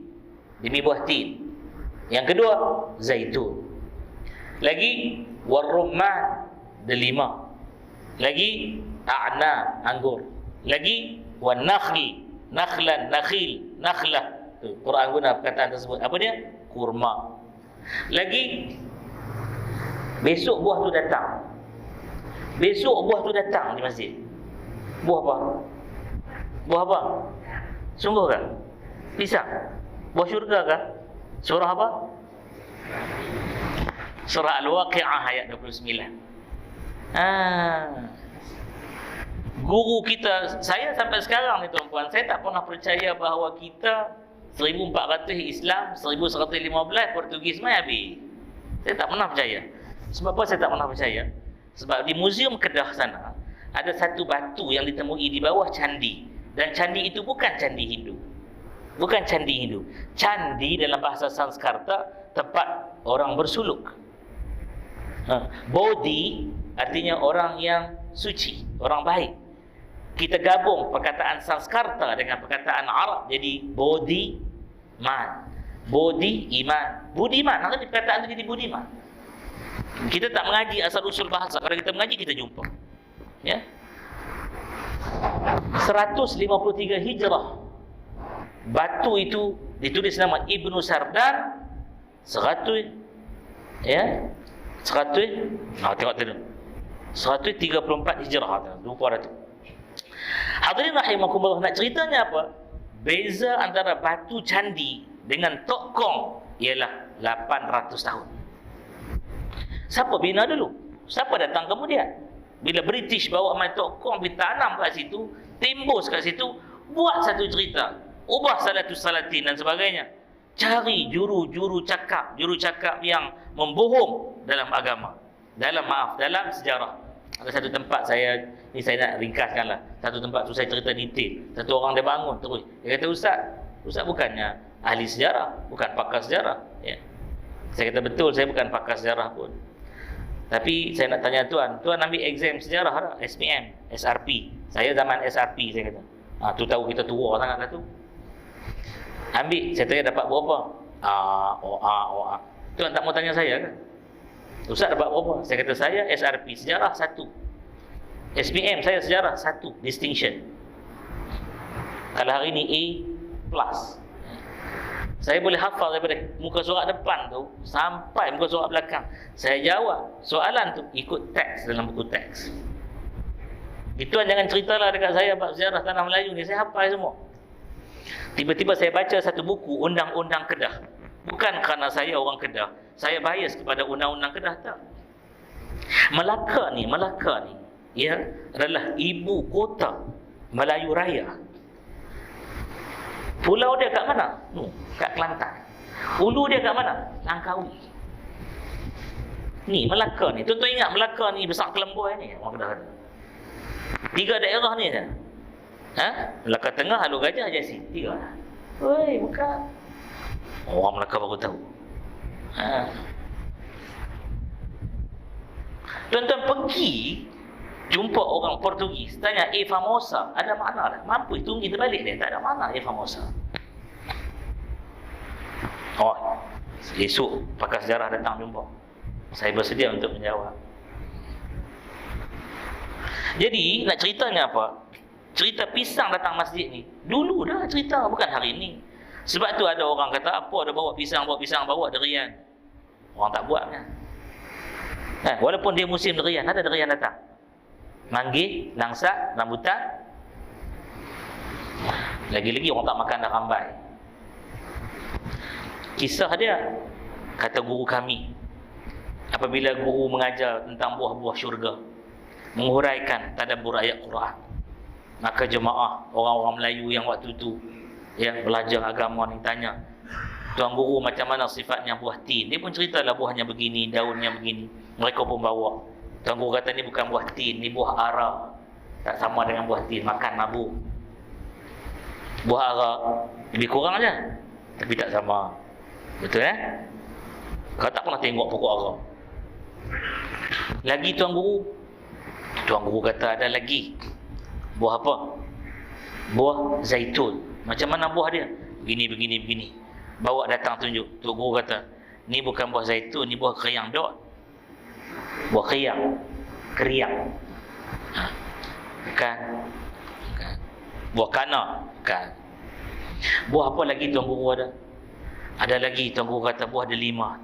demi buah tin. Yang kedua, zaitun. Lagi warumman, delima. Lagi a'na, anggur. Lagi wanakhli, nakhlan, nakhil, nakhlah. Quran guna perkataan tersebut. Apa dia? Kurma. Lagi besok buah tu datang. Besok buah tu datang di masjid. Buah apa? Buah apa? Sungguh kan? Pisang. Buah syurga kan? Surah apa? Surah Al-Waqi'ah ayat 29. Guru kita, saya sampai sekarang ni tuan-puan, saya tak pernah percaya bahawa kita 1400 Islam, 1115 Portugis mai habis. Saya tak pernah percaya. Sebab apa saya tak pernah percaya? Sebab di Muzium Kedah sana ada satu batu yang ditemui di bawah candi, dan candi itu bukan candi Hindu. Bukan candi Hindu. Candi dalam bahasa Sanskerta tempat orang bersuluk. Bodhi artinya orang yang suci, orang baik. Kita gabung perkataan Sanskerta dengan perkataan Arab jadi Bodhi Man. Bodhi iman, budiman. Nanti perkataan itu jadi budiman. Kita tak mengaji asal usul bahasa. Kalau kita mengaji kita jumpa. Ya. 153 Hijrah. Batu itu ditulis nama Ibnu Sardan 100, ya. 100. Tengok tu. 134 Hijrah. Lupa dah tu. Hadirin rahimakumullah, nak ceritanya apa? Beza antara batu candi dengan Tok Kong ialah 800 tahun. Siapa bina dulu? Siapa datang kemudian? Bila British bawa mai Tok Kong pergi tanam kat situ, tembus kat situ, buat satu cerita, ubah Salatus Salatin dan sebagainya. Cari juru cakap yang membohong dalam agama, dalam sejarah. Ada satu tempat saya nak ringkaskanlah. Satu tempat tu saya cerita detail. Satu orang dia bangun terus. Dia kata, Ustaz bukannya ahli sejarah, bukan pakar sejarah. Ya. Saya kata, betul, saya bukan pakar sejarah pun. Tapi saya nak tanya tuan ambil exam sejarah tak? SPM, SRP. Saya zaman SRP, saya kata. Tu tahu kita tua sangat lah tu. Ambil, saya tanya dapat berapa? Tuan tak mau tanya saya kan? Ustaz dapat berapa? Saya kata, saya SRP sejarah 1. SPM saya sejarah 1 distinction. Kalau hari ni A+. Saya boleh hafal daripada muka surat depan tu sampai muka surat belakang. Saya jawab soalan tu ikut teks dalam buku teks. Tuan jangan ceritalah dekat saya bab sejarah tanah Melayu ni, saya hafal semua. Tiba-tiba saya baca satu buku Undang-Undang Kedah. Bukan kerana saya orang Kedah, saya bias kepada Undang-Undang Kedah, tak. Melaka ni ya adalah ibu kota Melayu Raya. Pulau dia kat mana? Kat Kelantan. Hulu dia kat mana? Langkawi. Ni Melaka ni. Tuan-tuan ingat Melaka ni besar Kelemboi ni orang Kedah. 3 daerah ni dah. Melaka Tengah, Hulu Gajah, Jasin. 3 lah. Oi, bukan. Orang Melaka baru tahu. Tuan-tuan pergi jumpa orang Portugis, tanya famosa, ada makna tak? Mampu hitungi terbalik dia, tak ada makna famosa. Esok pakar sejarah datang jumpa. Saya bersedia untuk menjawab. Jadi nak ceritanya apa? Cerita pisang datang masjid ni dulu dah cerita, bukan hari ni. Sebab tu ada orang kata, apa ada bawa pisang bawa derian. Orang tak buat kan? Walaupun dia musim derian, ada derian datang. Manggil, langsak, rambutan. Lagi-lagi orang tak makan dah rambai. Kisah dia, kata guru kami, apabila guru mengajar tentang buah-buah syurga, menghuraikan tadabbur ayat Quran, maka jemaah orang-orang Melayu yang waktu tu belajar agama ni tanya, tuan guru macam mana sifatnya buah tin? Dia pun ceritalah buahnya begini, daunnya begini. Mereka pun bawa. Tuan guru kata ni bukan buah tin, ni buah ara. Tak sama dengan buah tin, makan mabuk. Buah ara lebih kurang je, tapi tak sama. Betul Kau tak pernah tengok pokok ara. Lagi tuan guru kata ada lagi. Buah apa? Buah zaitun. Macam mana buah dia? Begini. Bawa datang tunjuk. Tuan guru kata, ni bukan buah zaitun, ni buah keriang dot. Buah keriang. Bukan. Buah kana. Bukan. Buah apa lagi tuan guru ada? Ada lagi tuan guru kata buah delima.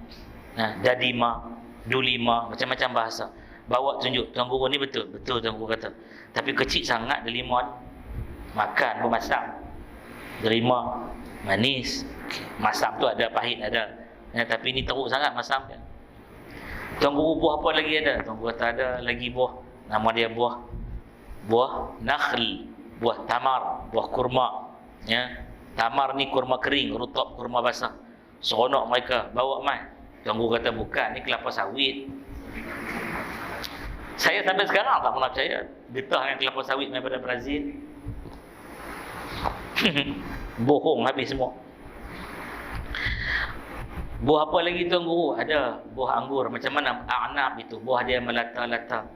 Dadima, dulima, macam-macam bahasa. Bawa tunjuk, tuan guru ni betul tuan guru kata. Tapi kecil sangat delima. Makan pun masam. Delima manis. Masam tu ada pahit ada. Tapi ni teruk sangat masam dia. Tuan guru buah apa lagi ada? Tuan guru kata ada lagi buah. Nama dia buah nakhl, buah tamar, buah kurma. Tamar ni kurma kering, rutab kurma basah. Seronok mereka bawa mai. Tuan guru kata bukan, ni kelapa sawit. Saya sampai sekarang tak pernah percaya getah dengan kelapa sawit daripada Brazil. Bohong habis semua. Buah apa lagi tuan guru? Ada buah anggur. Macam mana a'nab itu? Buah dia melata-lata.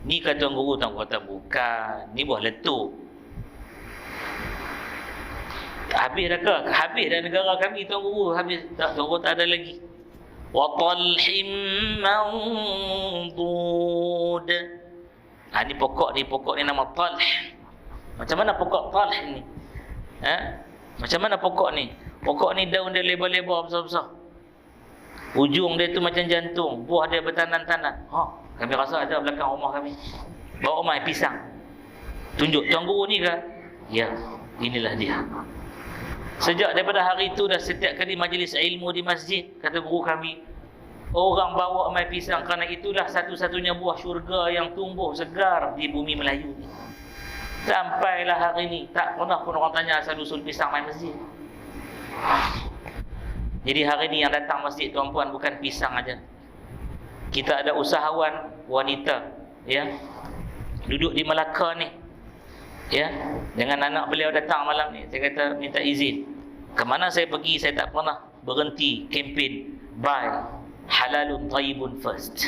Ni kata tuan guru kata bukan. Ni buah letup. Habis dah ke? Habis dah negara kami tuan guru. Habis tak, tuan guru tak ada lagi. Wa talhim mandud. Ni pokok ni nama talh. Macam mana pokok talh ni? Macam mana pokok ni? Pokok ni daun dia lebar-lebar besar-besar. Ujung dia tu macam jantung. Buah dia bertanan-tanan. Kami rasa ada belakang rumah kami. Bawa mai pisang. Tunjuk tuan guru ni ke? Ya, inilah dia. Sejak daripada hari itu dah setiap kali majlis ilmu di masjid, kata guru kami, Orang bawa mai pisang kerana itulah satu-satunya buah syurga yang tumbuh segar di bumi Melayu ni. Sampailah hari ni tak pernah pun orang tanya asal usul pisang mai masjid. Jadi hari ni yang datang masjid tuan-puan bukan pisang aja. Kita ada usahawan wanita, ya, duduk di Melaka ni, ya, dengan anak beliau datang malam ni. Saya kata minta izin. Kemana saya pergi saya tak pernah berhenti kempen buy halalun tayyibun first.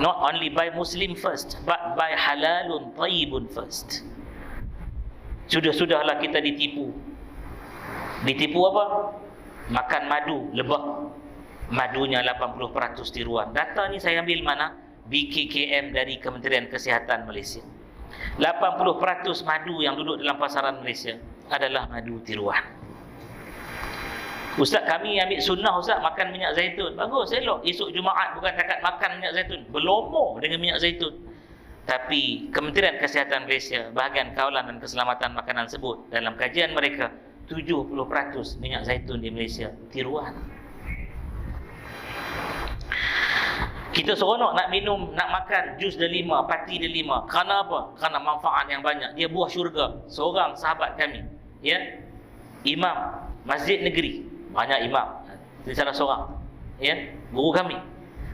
Not only buy Muslim first, but buy halalun tayyibun first. Sudah-sudahlah kita ditipu. Ditipu apa? Makan madu lebah. Madunya 80% tiruan. Data ni saya ambil mana? BKKM dari Kementerian Kesihatan Malaysia. 80% madu yang duduk dalam pasaran Malaysia adalah madu tiruan. Ustaz, kami ambil sunnah Ustaz, makan minyak zaitun. Bagus, elok. Esok Jumaat bukan takat makan minyak zaitun, berlomo dengan minyak zaitun. Tapi Kementerian Kesihatan Malaysia, Bahagian Kawalan dan Keselamatan Makanan sebut dalam kajian mereka 70% minyak zaitun di Malaysia tiruan. Kita seronok nak minum, nak makan jus delima, pati delima. Kerana apa? Kerana manfaat yang banyak. Dia buah syurga. Seorang sahabat kami, ya, imam masjid negeri, banyak imam, ini salah seorang, ya, guru kami,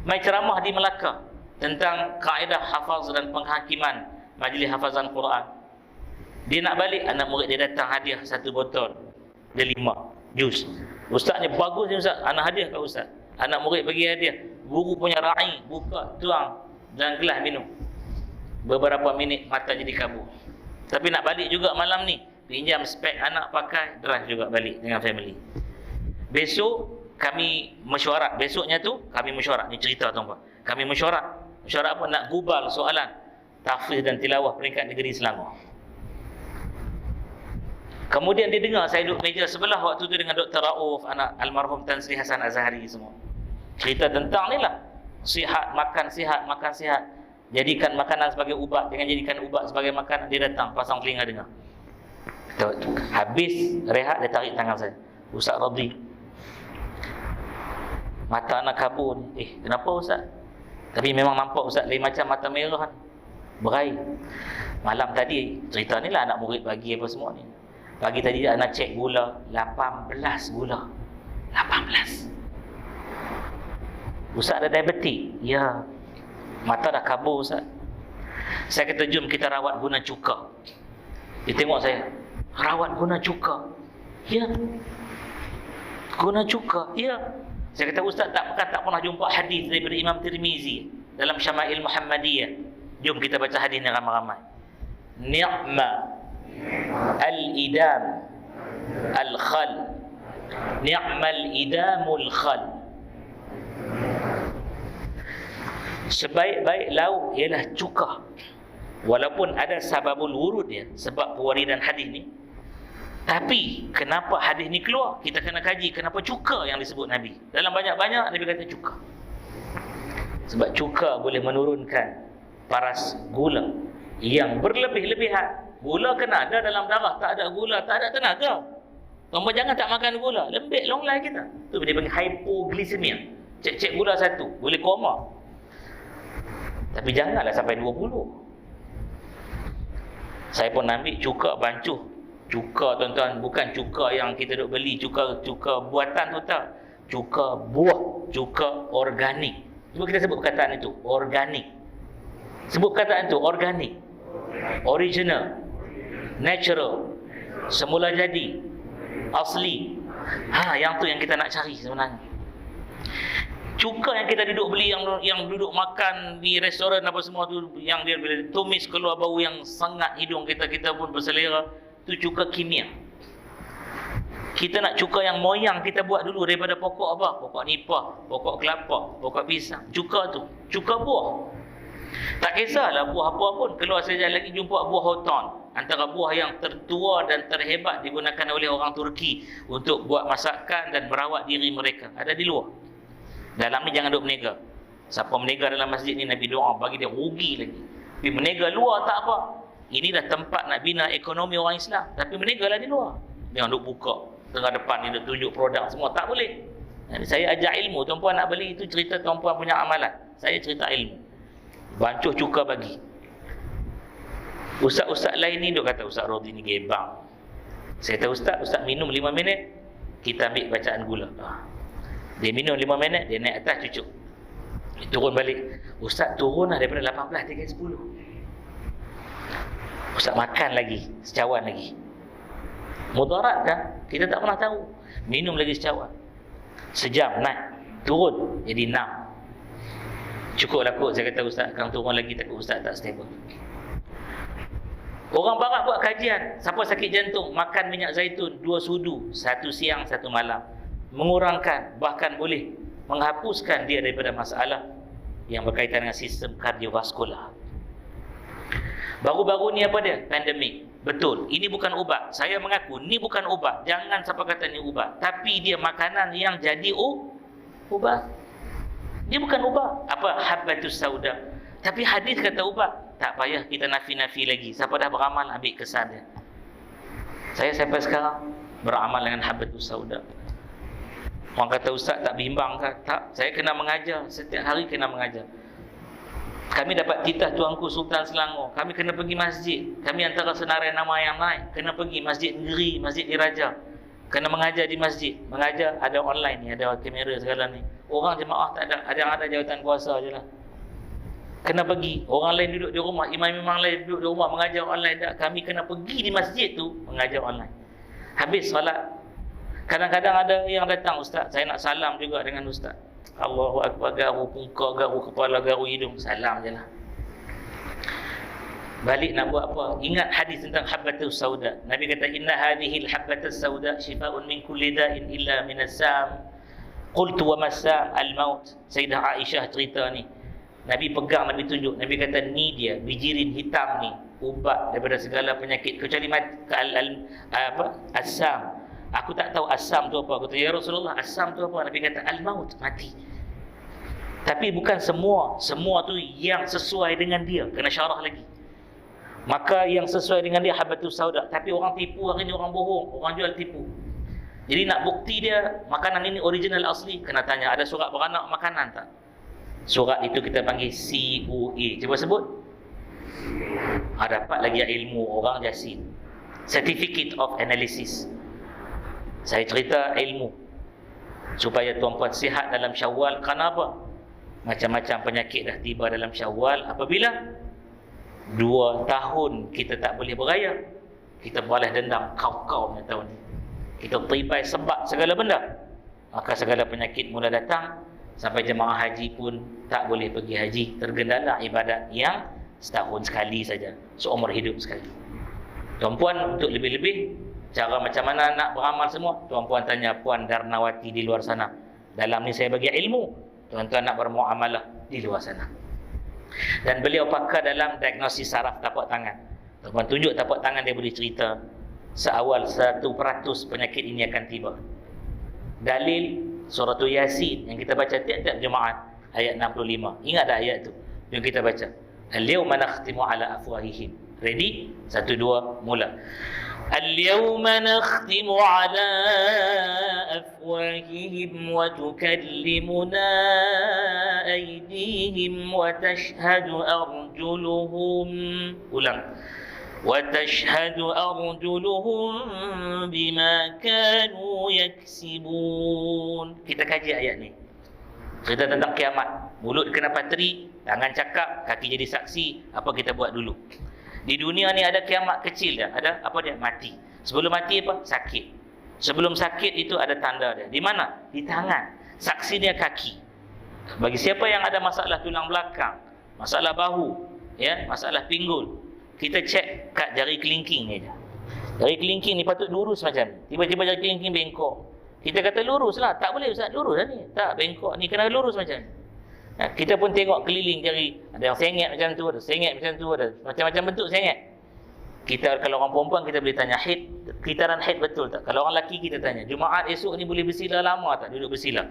mai ceramah di Melaka tentang kaedah hafaz dan penghakiman majlis hafazan Quran. Dia nak balik, anak murid dia datang hadiah satu botol delima jus. Ustaz ni bagus ni Ustaz, anak hadiah kat Ustaz. Anak murid bagi hadiah, guru punya ra'i buka, tuang dalam gelas minum. Beberapa minit mata jadi kabur. Tapi nak balik juga malam ni, pinjam spek anak pakai, drive juga balik dengan family. Besok kami mesyuarat. Besoknya tu kami mesyuarat. Ni cerita tuan-tuan. Kami mesyuarat. Mesyuarat apa? Nak gubal soalan tahfiz dan tilawah peringkat negeri Selangor. Kemudian dia dengar saya duduk meja sebelah waktu tu dengan Dr. Rauf, anak almarhum Tan Sri Hasan Azhari semua. Cerita tentang ni lah. Sihat, makan sihat, makan sihat. Jadikan makanan sebagai ubat, jangan jadikan ubat sebagai makanan. Dia datang, pasang telinga dengar. Habis rehat, dia tarik tangan saya. Ustaz Radhi, mata anak kabur ni. Kenapa Ustaz? Tapi memang nampak Ustaz lain macam mata merah kan? Berai. Malam tadi, cerita ni lah anak murid bagi apa semua ni. Pagi tadi anak cek gula, 18 gula. 18. Ustaz ada diabetik? Ya. Mata dah kabur Ustaz. Saya kata jom kita rawat guna cuka. Dia tengok saya, rawat guna cuka? Ya. Guna cuka? Ya. Saya kata Ustaz tak pernah jumpa hadis daripada Imam Tirmizi dalam Syama'il Muhammadiyah. Jom kita baca hadis ni ramai-ramai. Ni'ma al-idam al-khal, ni'mal idamul khal. Sebaik-baik lauk ialah cuka. Walaupun ada sababul wurud dia, sebab pewaridan hadis ni. Tapi kenapa hadis ni keluar? Kita kena kaji kenapa cuka yang disebut Nabi. Dalam banyak-banyak Nabi kata cuka. Sebab cuka boleh menurunkan paras gula yang berlebih-lebihan. Gula kena ada dalam darah, tak ada gula, tak ada tenaga. Tuan-tuan jangan tak makan gula, lembik long life kita. Tu dia panggil hypoglycemia. Cek-cek gula satu, boleh koma. Tapi janganlah sampai 20. Saya pun ambil cuka bancuh. Cuka tuan-tuan, bukan cuka yang kita duk beli, cuka buatan tu tak. Cuka buah, cuka organik. Cuba kita sebut perkataan itu, organik. Sebut perkataan itu, organik. Original, natural, semula jadi, asli. Yang tu yang kita nak cari sebenarnya. Cuka yang kita duduk beli, yang duduk makan di restoran apa semua tu, yang dia bila tumis keluar bau yang sangat hidung kita pun berselera, tu cuka kimia. Kita nak cuka yang moyang kita buat dulu daripada pokok apa? Pokok nipah, pokok kelapa, pokok pisang. Cuka tu, cuka buah. Tak kisahlah buah apa pun. Keluar sekejap lagi jumpa buah hoton. Antara buah yang tertua dan terhebat digunakan oleh orang Turki untuk buat masakan dan merawat diri mereka. Ada di luar. Dalam ni jangan duk menega. Siapa menega dalam masjid ni Nabi doa bagi dia rugi lagi. Tapi menega luar tak apa. Ini dah tempat nak bina ekonomi orang Islam. Tapi menegalah di luar. Jangan duk buka tengah depan ni duk tunjuk produk semua. Tak boleh. Saya ajar ilmu, tuan-puan nak beli itu cerita tuan-puan punya amalan. Saya cerita ilmu. Bancuh cuka bagi. Ustaz-ustaz lain ni dia kata Ustaz Rodi ni gebang. Saya kata ustaz minum 5 minit, kita ambil bacaan gula. Dia minum 5 minit, dia naik atas cucuk. Dia turun balik. Ustaz turun lah daripada 18 tinggal 10. Ustaz makan lagi, secawan lagi. Mudarat kan? Kita tak pernah tahu. Minum lagi secawan. Sejam naik, turun jadi 6. Cukup lah kot, saya kata ustaz akan turun lagi, takut ustaz tak stable. Orang barat buat kajian, siapa sakit jantung makan minyak zaitun 2 sudu, 1 siang 1 malam, mengurangkan, bahkan boleh menghapuskan dia daripada masalah yang berkaitan dengan sistem kardiovaskular. Baru-baru ni apa dia? Pandemik. Betul, ini bukan ubat. Saya mengaku, ini bukan ubat. Jangan siapa kata ini ubat. Tapi dia makanan yang jadi ubat. Dia bukan ubat. Apa? Habbatus sauda. Tapi hadis kata ubat. Tak payah kita nafi-nafi lagi. Siapa dah beramal, ambil kesan dia. Saya sampai sekarang beramal dengan habbatus sauda. Orang kata ustaz tak bimbang kan? Tak, saya kena mengajar. Setiap hari kena mengajar. Kami dapat titah Tuanku Sultan Selangor. Kami kena pergi masjid. Kami antara senarai nama yang naik. Kena pergi masjid negeri, masjid diraja. Kena mengajar di masjid. Mengajar ada online ni, ada kamera segala ni. Orang jemaah tak ada. Ada yang ada jawatan kuasa je lah. Kena pergi. Orang lain duduk di rumah. Imam-imam lain duduk di rumah mengajar online. Tak. Kami kena pergi di masjid tu mengajar online. Habis solat. Kadang-kadang ada yang datang, ustaz, saya nak salam juga dengan ustaz. Allahu Akbar, garu muka, garu kepala, garu hidung. Salam je lah. Balik nak buat apa? Ingat hadis tentang habbatus sauda. Nabi kata, inna hadhil habbatus sauda shifa'un min kulli da'in illa min as-sam. Qultu wa mas-sam? Al-maut. Sayyidah Aisyah cerita ni. Nabi pegang, Nabi tunjuk. Nabi kata, ni dia, bijirin hitam ni. Ubat daripada segala penyakit. Kecuali as-sam. Aku tak tahu asam tu apa. Aku kata, ya Rasulullah, asam tu apa? Nabi kata, al-maut, mati. Tapi bukan semua. Semua tu yang sesuai dengan dia. Kena syarah lagi. Maka yang sesuai dengan dia habbatus sauda. Tapi orang tipu hari ni, orang bohong. Orang jual tipu. Jadi nak bukti dia makanan ini original asli, kena tanya ada surat beranak makanan tak? Surat itu kita panggil COA. Cuba sebut. Dapat lagi ilmu orang Jasin. Certificate of Analysis. Saya cerita ilmu supaya tuan-puan sihat dalam Syawal. Kenapa? Macam-macam penyakit dah tiba dalam Syawal. Apabila 2 tahun kita tak boleh beraya, kita balas dendam kau-kau punya tahun ni, kita tibai sebab segala benda, maka segala penyakit mula datang. Sampai jemaah haji pun tak boleh pergi haji. Tergendala ibadat yang setahun sekali saja, seumur hidup sekali. Tuan-puan, untuk lebih-lebih cara macam mana nak beramal semua, tuan-puan tanya Puan Darnawati di luar sana. Dalam ni saya bagi ilmu, tuan-tuan nak bermuamalah di luar sana. Dan beliau pakar dalam diagnosis saraf tapak tangan. Tuan-puan tunjuk tapak tangan, dia boleh cerita seawal 1% penyakit ini akan tiba. Dalil Suratul Yasin yang kita baca tiap-tiap Jumaat, ayat 65. Ingat tak ayat tu? Yang kita baca. Al-yawma nakhtimu ala afwahihim. Ready? 1, 2, mula. اليوم نختم على أفواههم وتكلمنا أيديهم وتشهد أرجلهم وتشهد أرجلهم بما كانوا يكسبون. Kita kaji ayat ni. Cerita tentang kiamat. Mulut kena patri, tangan cakap, kaki jadi saksi. Apa kita buat dulu? Di dunia ni ada kiamat kecil dia. Ada apa dia? Mati. Sebelum mati apa? Sakit. Sebelum sakit itu ada tanda dia. Di mana? Di tangan. Saksi dia kaki. Bagi siapa yang ada masalah tulang belakang, masalah bahu, ya, masalah pinggul, kita cek kat jari kelingking ni je. Jari kelingking ni patut lurus macam ni. Tiba-tiba jari kelingking bengkok. Kita kata lurus lah. Tak boleh ustaz, lurus lah ni. Tak, bengkok ni kena lurus macam ni. Kita pun tengok keliling jari. Ada yang sengit macam tu, ada sengit macam tu, ada macam-macam bentuk sengit. Kita kalau orang perempuan kita boleh tanya haid, kriteran haid betul tak? Kalau orang lelaki kita tanya, Jumaat esok ni boleh bersila lama tak? Duduk bersila.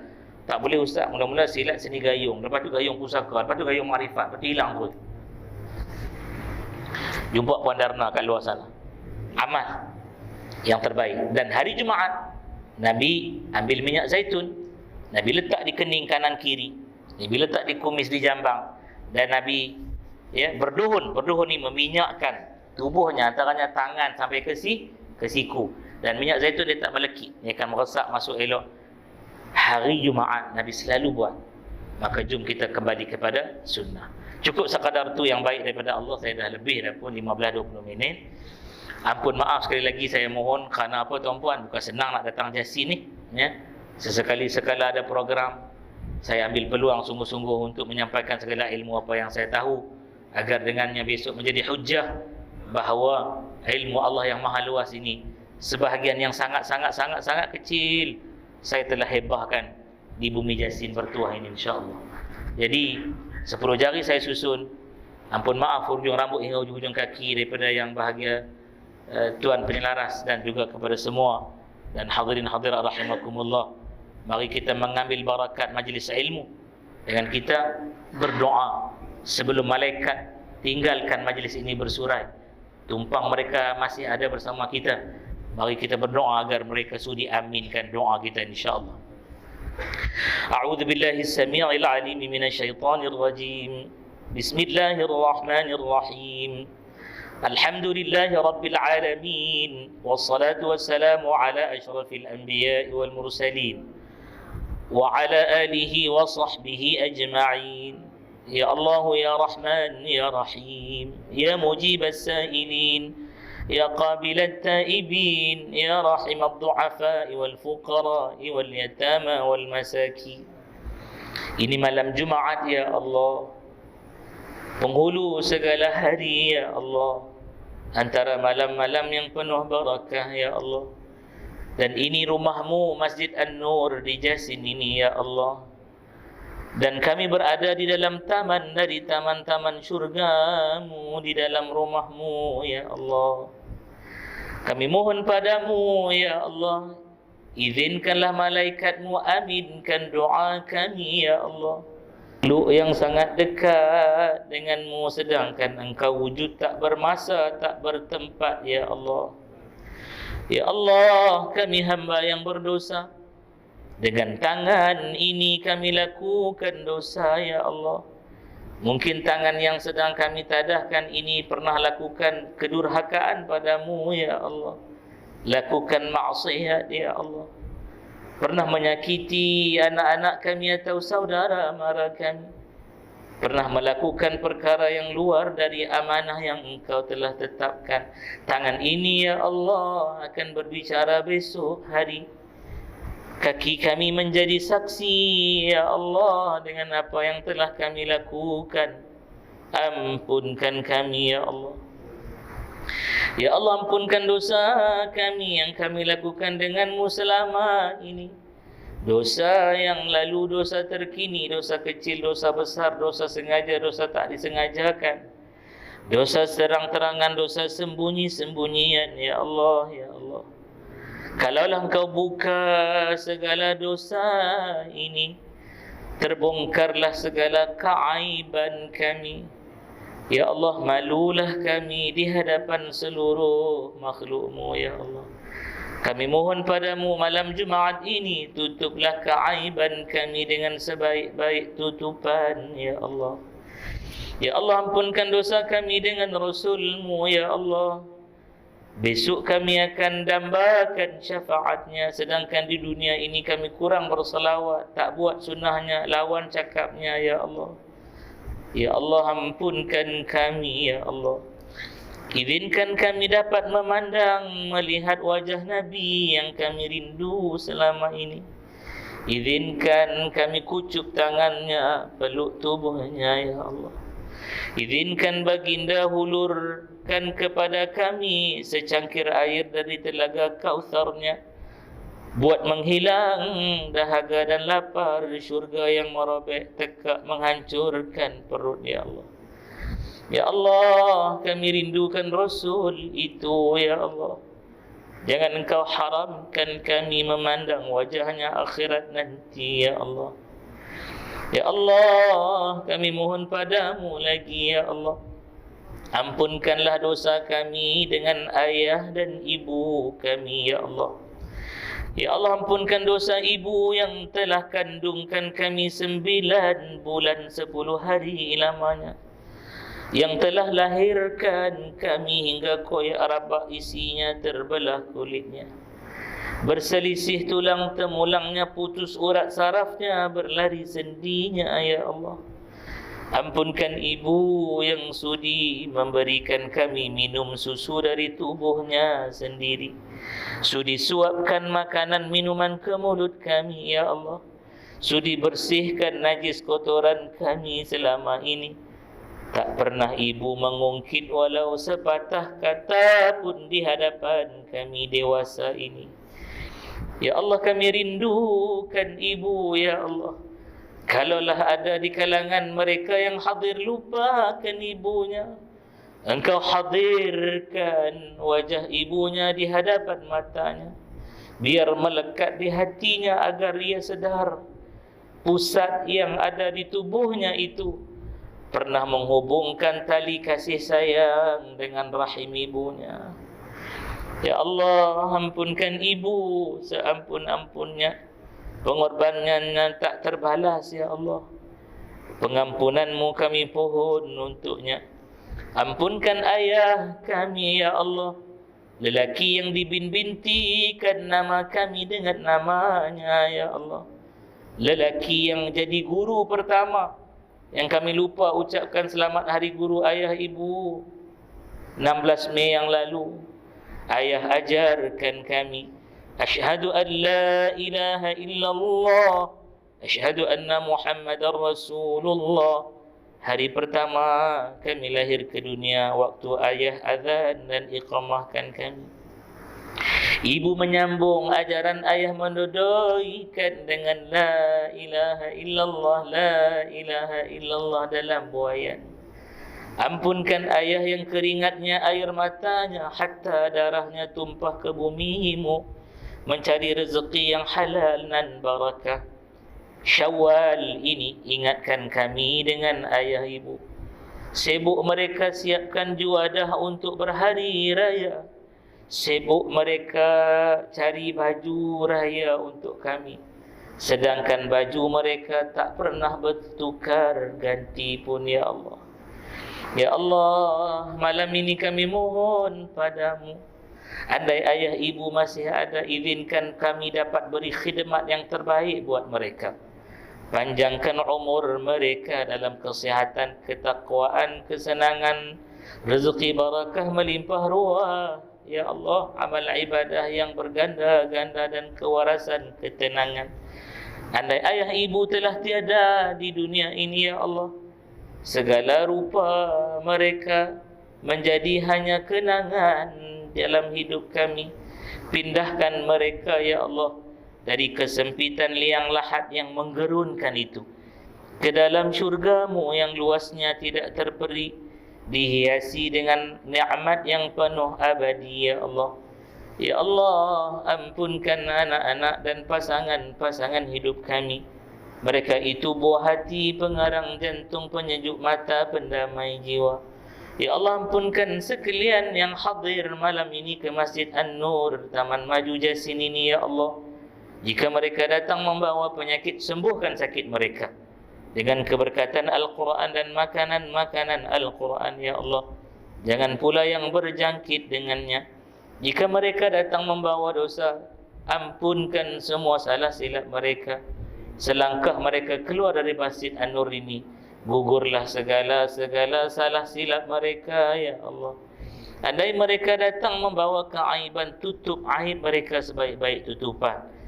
Tak boleh ustaz, mula-mula silat seni gayung, lepas tu gayung pusaka, lepas tu gayung marifat, lepas tu hilang terus. Jumpa Puan Darna kat luar sana. Amal yang terbaik. Dan hari Jumaat Nabi ambil minyak zaitun, Nabi letak di kening kanan kiri, Nabi letak di kumis di jambang, dan Nabi berduhun ni meminyakkan tubuhnya antaranya tangan sampai ke siku, dan minyak zaitun dia tak melekit, dia akan meresap masuk elok. Hari Jumaat Nabi selalu buat. Maka jom kita kembali kepada sunnah. Cukup sekadar tu yang baik daripada Allah. Saya dah lebih dah pun 15-20 minit. Ampun maaf sekali lagi saya mohon, kerana apa tuan-puan, bukan senang nak datang Jasin ni ya. Sesekali-sekala ada program, saya ambil peluang sungguh-sungguh untuk menyampaikan segala ilmu apa yang saya tahu, agar dengannya besok menjadi hujah bahawa ilmu Allah yang maha luas ini, sebahagian yang sangat kecil saya telah hebahkan di bumi Jasin bertuah ini, insya-Allah. Jadi 10 jari saya susun. Ampun maaf hujung rambut hingga hujung kaki daripada yang bahagia tuan penyelaras, dan juga kepada semua dan hadirin hadirat rahimakumullah. Mari kita mengambil barakat majlis ilmu dengan kita berdoa sebelum malaikat tinggalkan majlis ini bersurai. Tumpang mereka masih ada bersama kita. Mari kita berdoa agar mereka sudi aminkan doa kita, insya-Allah. أعوذ بالله السميع العليم من الشيطان الرجيم بسم الله الرحمن الرحيم الحمد لله رب العالمين والصلاة والسلام على أشرف الأنبياء والمرسلين وعلى آله وصحبه أجمعين يا الله يا رحمن يا رحيم يا مجيب السائلين يا قابل التائبين يا راحم الضعفاء والفقراء واليتامى والمساكين. Ini malam Jumaat ya Allah, penghulu segala hari ya Allah, antara malam-malam yang penuh barakah ya Allah. Dan ini rumahmu Masjid An-Nur di Jasin ini ya Allah. Dan kami berada di dalam taman dari taman-taman syurgamu, di dalam rumahmu ya Allah. Kami mohon padamu ya Allah, izinkanlah malaikatmu aminkan doa kami ya Allah. Makhluk yang sangat dekat denganmu, sedangkan engkau wujud tak bermasa, tak bertempat ya Allah. Ya Allah, kami hamba yang berdosa, dengan tangan ini kami lakukan dosa ya Allah. Mungkin tangan yang sedang kami tadahkan ini pernah lakukan kedurhakaan padamu ya Allah, lakukan maksiat ya Allah, pernah menyakiti anak-anak kami atau saudara mara kami, pernah melakukan perkara yang luar dari amanah yang engkau telah tetapkan. Tangan ini ya Allah akan berbicara besok hari. Kaki kami menjadi saksi ya Allah dengan apa yang telah kami lakukan. Ampunkan kami ya Allah. Ya Allah, ampunkan dosa kami yang kami lakukan denganmu selama ini. Dosa yang lalu, dosa terkini, dosa kecil, dosa besar, dosa sengaja, dosa tak disengajakan, dosa terang-terangan, dosa sembunyi-sembunyian ya Allah ya Allah. Kalaulah engkau buka segala dosa ini, terbongkarlah segala keaiban kami. Ya Allah, malulah kami di hadapan seluruh makhlukmu ya Allah. Kami mohon padamu malam Jumaat ini, tutuplah keaiban kami dengan sebaik-baik tutupan ya Allah. Ya Allah, ampunkan dosa kami dengan Rasulmu ya Allah. Besok kami akan dambakan syafaatnya, sedangkan di dunia ini kami kurang berselawat, tak buat sunnahnya, lawan cakapnya ya Allah. Ya Allah, ampunkan kami ya Allah. Izinkan kami dapat memandang, melihat wajah Nabi yang kami rindu selama ini. Izinkan kami kucuk tangannya, peluk tubuhnya ya Allah. Izinkan baginda hulurkan kepada kami secangkir air dari telaga Kautsarnya, buat menghilang dahaga dan lapar di syurga yang merobek tekak menghancurkan perut ya Allah. Ya Allah, kami rindukan Rasul itu ya Allah. Jangan engkau haramkan kami memandang wajahnya akhirat nanti ya Allah. Ya Allah, kami mohon padamu lagi ya Allah. Ampunkanlah dosa kami dengan ayah dan ibu kami ya Allah. Ya Allah, ampunkan dosa ibu yang telah kandungkan kami 9 bulan 10 hari lamanya, yang telah lahirkan kami hingga koyak rabak isinya terbelah kulitnya, berselisih tulang temulangnya, putus urat sarafnya, berlari sendinya. Ya Allah, ampunkan ibu yang sudi memberikan kami minum susu dari tubuhnya sendiri, sudi suapkan makanan minuman ke mulut kami. Ya Allah, sudi bersihkan najis kotoran kami selama ini. Tak pernah ibu mengungkit walau sepatah kata pun di hadapan kami dewasa ini. Ya Allah, kami rindukan ibu. Ya Allah, kalaulah ada di kalangan mereka yang hadir lupakan ibunya, Engkau hadirkan wajah ibunya di hadapan matanya, biar melekat di hatinya agar ia sedar pusat yang ada di tubuhnya itu pernah menghubungkan tali kasih sayang dengan rahim ibunya. Ya Allah, ampunkan ibu seampun-ampunnya, pengorbanannya tak terbalas. Ya Allah, pengampunanmu kami pohon untuknya. Ampunkan ayah kami. Ya Allah, lelaki yang dibinti-bintikan nama kami dengan namanya. Ya Allah, lelaki yang jadi guru pertama, yang kami lupa ucapkan selamat hari guru ayah ibu 16 Mei yang lalu. Ayah ajarkan kami asyhadu an la ilaha illallah, asyhadu anna Muhammadar Rasulullah. Hari pertama kami lahir ke dunia, waktu ayah azan dan iqamahkan kami. Ibu menyambung ajaran ayah, menodaikan dengan la ilaha illallah, la ilaha illallah dalam buayan. Ampunkan ayah yang keringatnya, air matanya, hatta darahnya tumpah ke bumimu, mencari rezeki yang halal dan barakah. Syawal ini ingatkan kami dengan ayah ibu. Sibuk mereka siapkan juadah untuk berhari raya, sibuk mereka cari baju raya untuk kami, sedangkan baju mereka tak pernah bertukar ganti pun. Ya Allah, ya Allah, malam ini kami mohon padamu, andai ayah ibu masih ada, izinkan kami dapat beri khidmat yang terbaik buat mereka. Panjangkan umur mereka dalam kesihatan, ketakwaan, kesenangan, rezeki barakah melimpah ruah. Ya Allah, amal ibadah yang berganda-ganda dan kewarasan, ketenangan. Andai ayah ibu telah tiada di dunia ini, ya Allah, segala rupa mereka menjadi hanya kenangan dalam hidup kami. Pindahkan mereka, ya Allah, dari kesempitan liang lahat yang menggerunkan itu ke dalam syurgamu yang luasnya tidak terperi, dihiasi dengan nikmat yang penuh abadi. Ya Allah, ya Allah, ampunkan anak-anak dan pasangan-pasangan hidup kami. Mereka itu buah hati, pengarang jantung, penyejuk mata, pendamai jiwa. Ya Allah, ampunkan sekalian yang hadir malam ini ke Masjid An-Nur, Taman Maju Jasin ini. Ya Allah, jika mereka datang membawa penyakit, sembuhkan sakit mereka dengan keberkatan Al-Quran dan makanan-makanan Al-Quran. Ya Allah, jangan pula yang berjangkit dengannya. Jika mereka datang membawa dosa, ampunkan semua salah silap mereka. Selangkah mereka keluar dari Masjid An-Nur ini, gugurlah segala salah silap mereka. Ya Allah, andai mereka datang membawa keaiban, tutup aib mereka sebaik-baik tutupan.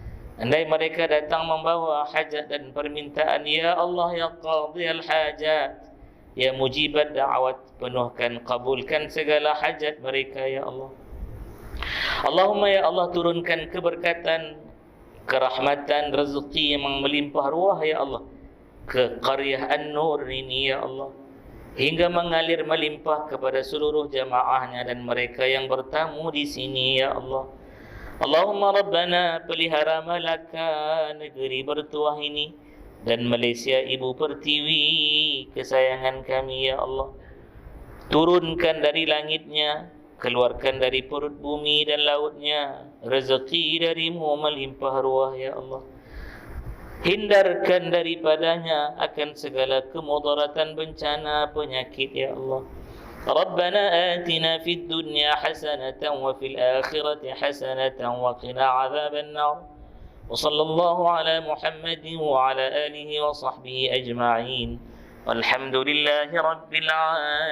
Andai mereka datang membawa hajat dan permintaan, ya Allah, ya qadhiyal hajat, ya mujibat da'awat, penuhkan, kabulkan segala hajat mereka. Ya Allah, Allahumma ya Allah, turunkan keberkatan, kerahmatan, rezeki yang melimpah ruah. Ya Allah, ke qaryah An-Nur ini. Ya Allah, hingga mengalir melimpah kepada seluruh jamaahnya dan mereka yang bertamu di sini. Ya Allah, Allahumma Rabbana, pelihara Malaka, negeri bertuah ini, dan Malaysia Ibu Pertiwi kesayangan kami. Ya Allah, turunkan dari langitnya keluarkan dari perut bumi dan lautnya rezeki darimu melimpah ruah ya Allah. Hindarkan daripadanya akan segala kemudaratan bencana penyakit ya Allah. Rabbana atina fid dunya hasanatan wa fil akhirati hasanatan wa qina adzaban nar. Wa sallallahu ala Muhammadin wa ala alihi wa sahbihi ajma'in. Walhamdulillahi rabbil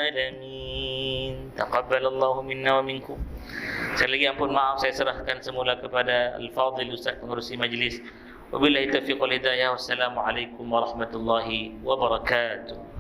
alamin. Taqabbalallahu minna wa minkum. Sekali lagi ampun maaf, saya serahkan semula kepada Al-Fadhil Ustaz pengerusi majlis. Wabillahi taufiq wal hidayah. Wassalamualaikum warahmatullahi wabarakatuh.